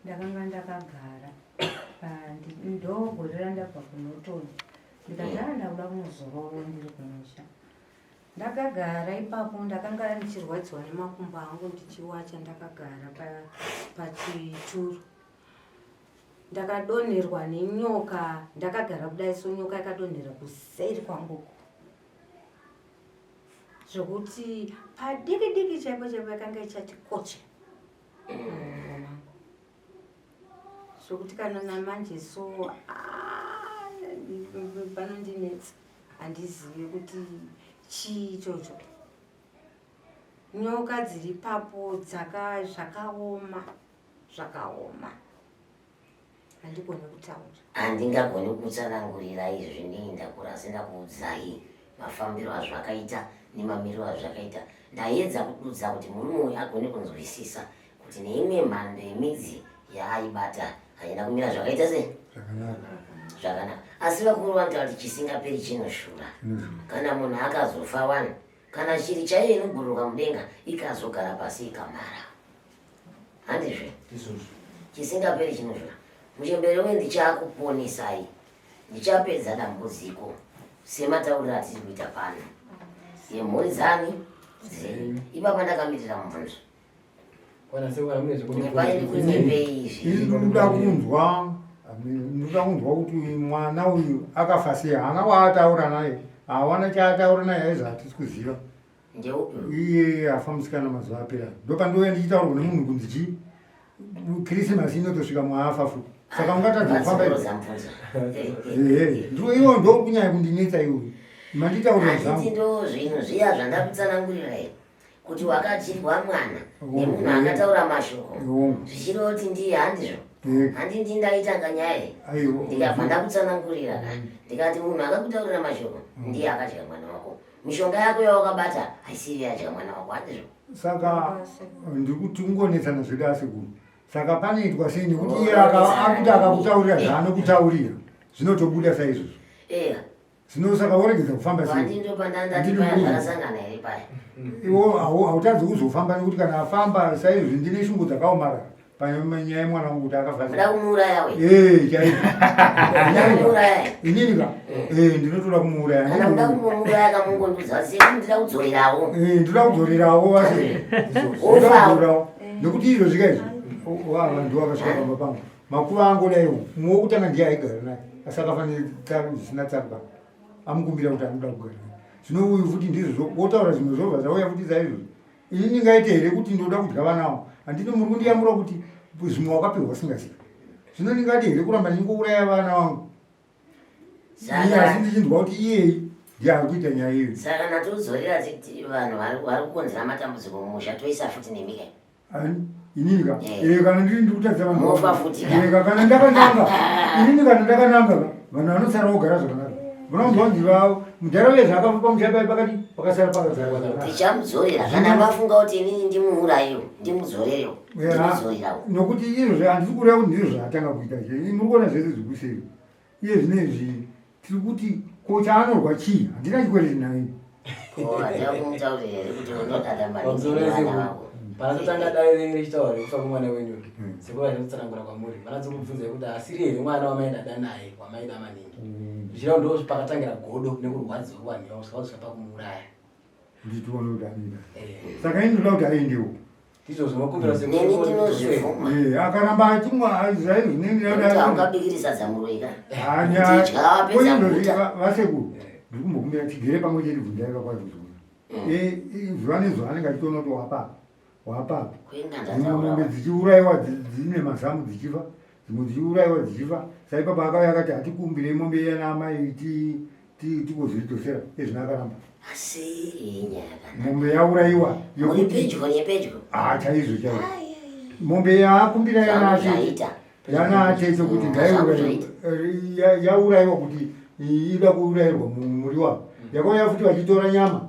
ndakanga ndakagara ndogorera ndabva kunotoni ndikagara ndakuda kunozororo ndiri kumusha ndakagara ipapo ndakanga ndichirwadziwa nemakumbo angu ndichiwacha ndakagara pachituru ndakadonherwa nenyoka ndakagara kudai so nyoka yakadonhera kuseri kwanguko zvokuti padiki diki chaipo chaipo yakanga ichati koche zvokuti kana namanje so panondinetsa handizivi kuti chii ichocho nyoka dziri papo zvakaoma handigoni kutaura handingagoni kutsanangurira izvi ndakura sindakuudzai mafambiro azvakaita nemamiriro azvakaita ndaedza kududza kuti murume uyu agone kunzwisisa kuti neimwe mhando yemidzi yaaibata haina kumira zvakaita sei zvakanaka asi vakuru vanotaura kuti chisingaperi chinoshura kana munhu akazofa wani kana shiri chaiyo inobhuruka mudenga ikazogara pasi ikamara handizve chisingaperi chinoshura muchembere we ndichakuponesai ndichapedza dambudziko sematauriro atiri kuita pano yemhuri dzani ipapa ndakamitira mubvunzo nepaini kunyembe izvi ndinoda kunzwa kuti mwana uyu akafa sei hana waataura naye hawana chaataura naye aizva hatisi kuziva iye afa musikana mazuva apera ndopandouya ndichitaurwa nemunhu kunzi chii krisimasi inotosvika mwaafa futi saka ungatadzofamba iwo ndo kunyanya kundinetsa iwe manditaurira handiti ndo zvinhu zviya zvandakutsanangurirai kuti wakatirwa mwana nemunhu akataura mashoko zvichiroti ndiye handizvo handiti ndaitanga nyaya ndikabva ndakutsanangurira ndikati munhu akakutaurira mashoko ndiye akadya mwana wako mishonga yako yawakabata haisivi yadya mwana wako handizvo saka ndikuti ungonetsana zvedu asekuru saka panoitwa sei nekuti iye akuti akakutaurira zvaanokutaurira zvinotobuda saizvozvo zvino saka woregedza kufamba seindopandandatipaazvakasangana here paya iwo hautadzi kuzofamba nekuti kana afamba saizvozvo ndine shungu dzakaomara panyaya yemwana wangu kuti akafaada kumuuraya we ininika ndinotoda kumuuraya kana kuda kumuuraya kamungondudza ndida kudzorerawo ndinoda kudzorerawo nekuti izvo zvikaizvo vantu vakasvakamba pangu makuru angu daiwo mumwe wokutanga ndiye aigara naye asi akafanira zvisina tsarwa amukumbira kuti anoda kugara naye zvino uyu futi ndizvo wotaura zvimwe zvobva zvauya futi saizvozvo ini ndingaite here kuti ndoda kudya vanavo handino muri kundiyamura kuti zvimwe wakapiwa singazivi zvino ndingati here kuramba ndingouraya vana vangu asi ndichinzwa kuti iyei ndiye ari kuita nyaya iyo saka natoudzorera titi vanhu vari kukonzera matambudziko mumusha toisa futi nemika ininika kana ndiri ndikutadza mofa futi kana ndakananga inini kana ndakananga vanhu vanosara kugara zvakanaka vanonzwanzi mudharaunda zvakafa pamusha pakati pakasara pakazara tichamudzorera kana vafunga kuti inini ndimuurayiwo ndimudzorerewo ndimudzorerawo nokuti izvozvo handisi kureva kuti ndizvo zvaatanga kuita muri kuona zvese zvikusei iye zvinezvi tiri kuti ko chaanorwa chii handina chikwereti naye handina kumutaurira here kuti unodada maningi nevana vavo panatotanga dai richitaura rekufa kwemwana wenyu sekuva ndinotsanangura kwamuri vanadzokubvunzai kuti asiri here mwana wamaidada naye wamaida maningi zvichirao ndo pakatangira godo nekurwadziwa kuvanhu vasvika pakumuuraya nditiona kuti anida saka ini ndoda kuti aendewo ndizvo zvinokumbira neni ndinozvivuma akaramba achimwa zvaizvonengabikirisa dzamuroika vasekuru ndiri kumbokumbira tigere pamwe chete bvunza yakakwazi kuzona zuva nezuva anenge achitoona kuti wapa wapapa. Kuinganda Dzimwe taura. mombe dzichiuraiwa dzine mazamu dzichifa, dzimwe dzichiuraiwa dzichifa. Saka ipapa akauya akati atikumbire mombe iyana amai tikuzvidzosera ezvinakaramba. Asi nyaka. Mombe yauraiwa Muri pedyo nepedyo. chaizvo chaizvo. Mombe yakumbira yana atecho kuti yauraiwa kuti ida kuurayirwa mumuri wavo. Yakauya futi vachitora nyama.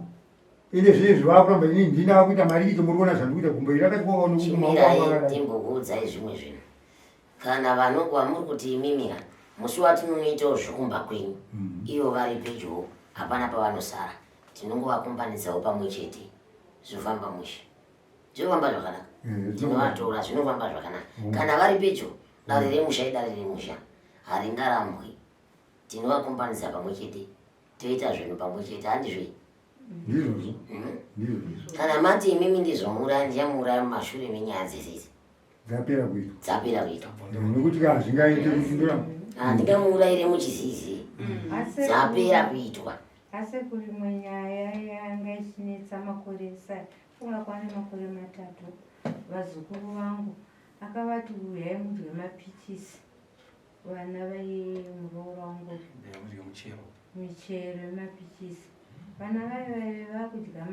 Ine zvinezvi vakuramba inini ndina kuita mariki muri kuona zvandikuita kumbe rakati kwaona kuti chimirai timbokuudzai zvimwe zvinhu. Kana vanogwa muri kuti imimira musi watinonoitawo zvokumba kwenyu ivo vari pedyo hapana pavanosara tinongovakumbanidzawo pamwe chete zvofamba mushe zvinofamba zvakanaka tinovatora zvinofamba zvakanaka kana vari pedyo dare remusha idare remusha haringaramwi tinovakumbanidza pamwe chete toita zvinhu pamwe chete handizvei ndizvozvo kana mati imimi ndizvomuuraya ndichamuuraya mumashure menyaya dzesese dzapera kuitwa nekuti hazvingaite kuti ndingamuurayire muchizizi dzapera kuitwa. Asi kuri munyaya yanga ichinetsa makore funga kwane makore 3 vazukuru vangu akavati uyai mudye mapichisi vana vaimuroora wangu michero yemapichisi vana vakudya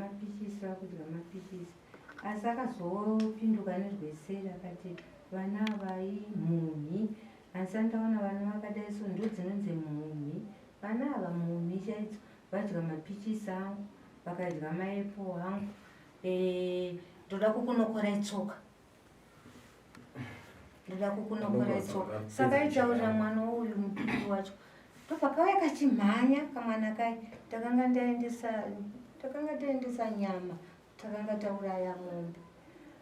mapichisi asi akazopinduka nerweseri akati vana vai mumhi asi andaona vana vakadai so ndodzinonzi mumhi vana ava mumhi chaidzo vadya mapichisi angu vakadya maepo angu ndoda kukunokorai tsoka saka itaurira mwana uyu mupiki wacho ndopakauya kachimhanya kamwana kai takanga taendesa nyama takanga tauraya mombe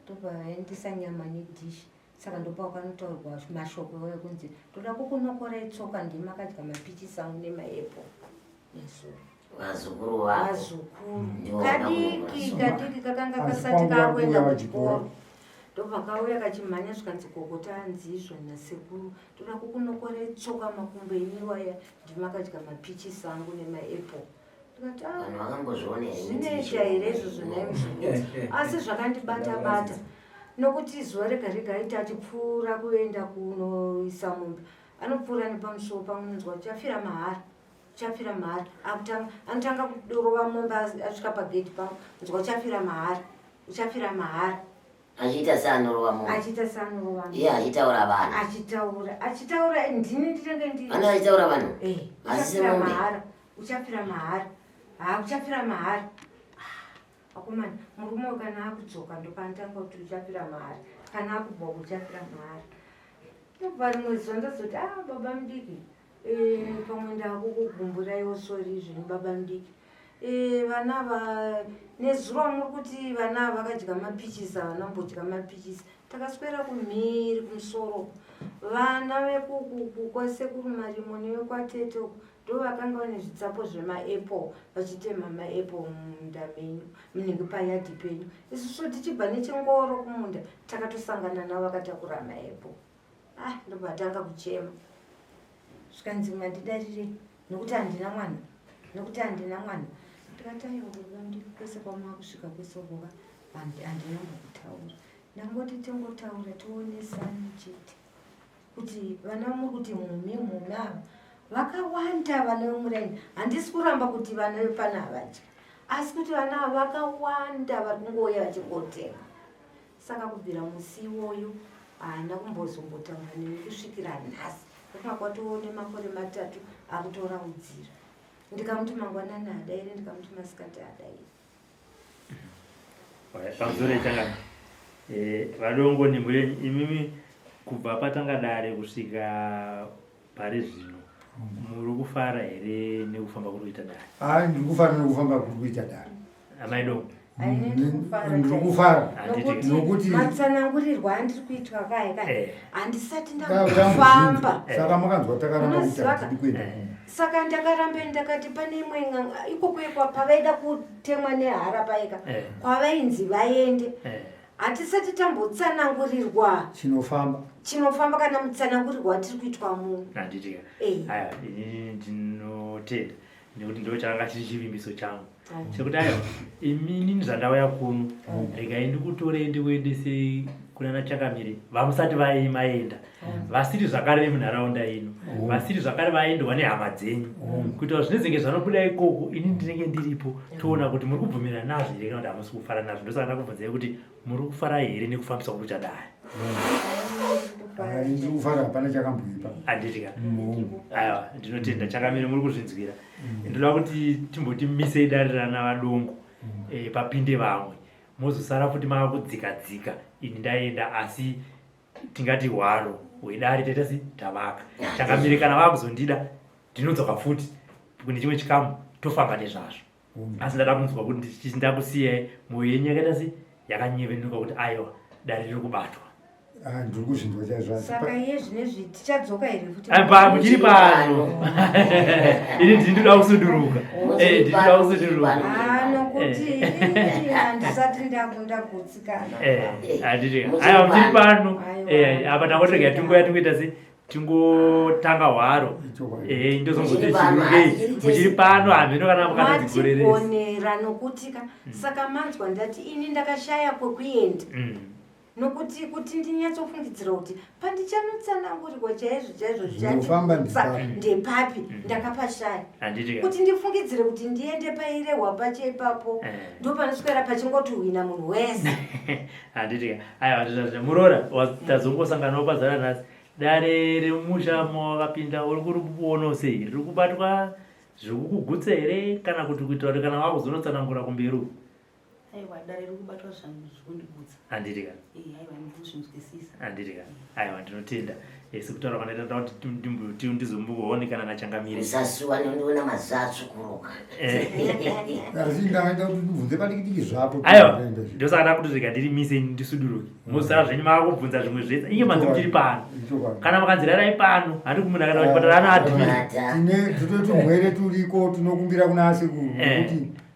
ndopavaendesa nyama nedhishi saka ndopakanotaurwa mashoko ekunzi ndoda kukunokorai tsoka ndimakadya mapichisi angu nemaepo nesoro vazukuru vavo kadiki kakanga kasati kakuenda kuchikoro ndopakauya kachimhanya zvikanzi kokota anzizvo nasekuru ndoda kukunokorai tsoka makumbo enyuwaya ndimakadya mapichisi angu nemaepo zvinoita here izvozvo naimuzvinoita asi zvakandibata nokuti zuva rega rega aiti achipfuura kuenda kunoisa mombe anopfuura nepamusoro pamunonzwa uchafira mahara anotanga kudorova mombe asvika pagedhi pavo nzwa uchafira mahara achiita seanorova mombe iye achitaura vanhu achitaura ndini ndinenge vanhu achitaura vanhu uchafira mahara akomana murume kana akudzoka ndopanotanga kuti uchafira mahara kana akubva uchafira mahara ndobva rimwe zuva ndazoti baba mudiki pamwe ndakukugumburaiwo sori izvini baba mudiki vanava nezuro muri kuti vana vakadya mapichisi havanambodya mapichisi takaswera kumhiri kumusoro vana vekuku kwasekuru marimo nevekwatete ndovakanga vane zvitsapo zvemaepo vachitema maepo mumunda menyu munenge payadhi penyu isusu tichibva nechingoro kumunda takatosangana navo vakatakura maepo ndobvatanga kuchema zvikanzi mandidarire nokuti handina mwana ndikati aiwa kwese kwamakusvika kwesoroka handinambokutaura ndangoti tingotaura tionesani chete kuti vana muri kuti mumhi ava vakawanda vana vemuraini handisi kuramba kuti vana vepana havadya asi kuti vana ava vakawanda vari kungoya vachingotenga saka kubvira musi iwoyo haana kumbozombotaura neni kusvikira nhasi kwatoone makore 3 akutoraudzira ndikamuti mangwanani hadaire ndikamuti masikati hadaire pamusoro itanga vadongo nimbo yenyu imimi kubva patanga dare kusvika pari zvino muri kufara here nekufamba kuri kuita dare? Ndiri kufara nekufamba kuri kuita dare amaidongo ndiri kufara nokuti matsanangurirwa andiri kuitwa kai handisati ndakufamba saka makanzwa takaramba kuti hatidi kuenda saka ndakarambe ndakati pane imwe ikokwekwa pavaida kutemwa nehara paika kwavainzi vaende hatisati tambotsanangurirwa chinofamba kana mutsanangurirwa tiri kuitwa munhu handitika ini ndinotenda nekuti ndo changa chiri chivimbiso changu chekuti aiwa imini zvandauya kuno regai ndikutorei ndikuendese kuna naChangamire vamusati maenda vasiri zvakare vemunharaunda ino vasiri zvakare vaendwa nehama dzenyu kuita zvinezenge zvanobuda ikoko ini ndinenge ndiripo toona kuti muri kubvumira nazvo here kana kuti hamusi kufara nazvo ndosaka ndakubvunzai kuti muri kufara here nekufambisa kuchadai ndikufara hapana chakamboipa handitika aiwa ndinotenda Changamire muri kuzvinzwira ndoda kuti timbotimisei dare rana vadongo papinde vamwe mozosara futi makakudzika ini ndaenda asi tingati hwaro hwedare taita si tavaka Changamire kana vakuzondida ndinodzoka futi kune chimwe chikamu tofamba nezvazvo asi ndada kunzwa kuti ndakusiyai mwoyo yenyu yakaita si yakanyevenuka kuti aiwa dare riri kubatwa ndiri kuzvinzwa chaizvasi saka iye zvinezvi tichadzoka here futi muchiri pano ini ndinoda kusuduruka ndinoda kusuduruka nokuti handisati ndakutsikana aiwa muchiri pano apa tangotorega tingoita se tingotanga hwaro ndozongotechirungei muchiri pano hameno kana mukatadzigoreresa matigonera nokutika saka manzwa ndati ini ndakashaya kwekuenda nokuti kuti ndinyatsofungidzira kuti pandichanotsanangurirwa chaizvo zvichandisa ndepapi ndakapashaya kuti ndifungidzire kuti ndiende pairehwa pacho ipapo ndo panoswera pachingoti hwina munhu wese handitika aiwa murora tazongosanganawo pazara nhasi dare remusha mawakapinda uri kuri kuonawo sei riri kubatwa zviri kukugutsa here kana kuti kuitira kuti kana wakuzonotsanangura kumberi aiwa dare riri kubatwa zvanhu zvikundigutsa handitika aiwa ndinozvinzwisisa handitika aiwa ndinotenda sekutaura kwandatoda kuti ndizomboonekana naChangamire usasuwa nondiona maziso atsvukuruka asi ndakaita kuti ndibvunze padikidiki zvapo aiwa ndosaka da kuti zvikandirimise ndisuduruke muzosara zvenyu makakubvunza zvimwe zvese inge manzi muchiri pano kana makanzirarai pano handi kumunhu akaenda kuchipatara ana adhimira tine tutoti mwere turiko tunokumbira kuna Sekuru nekuti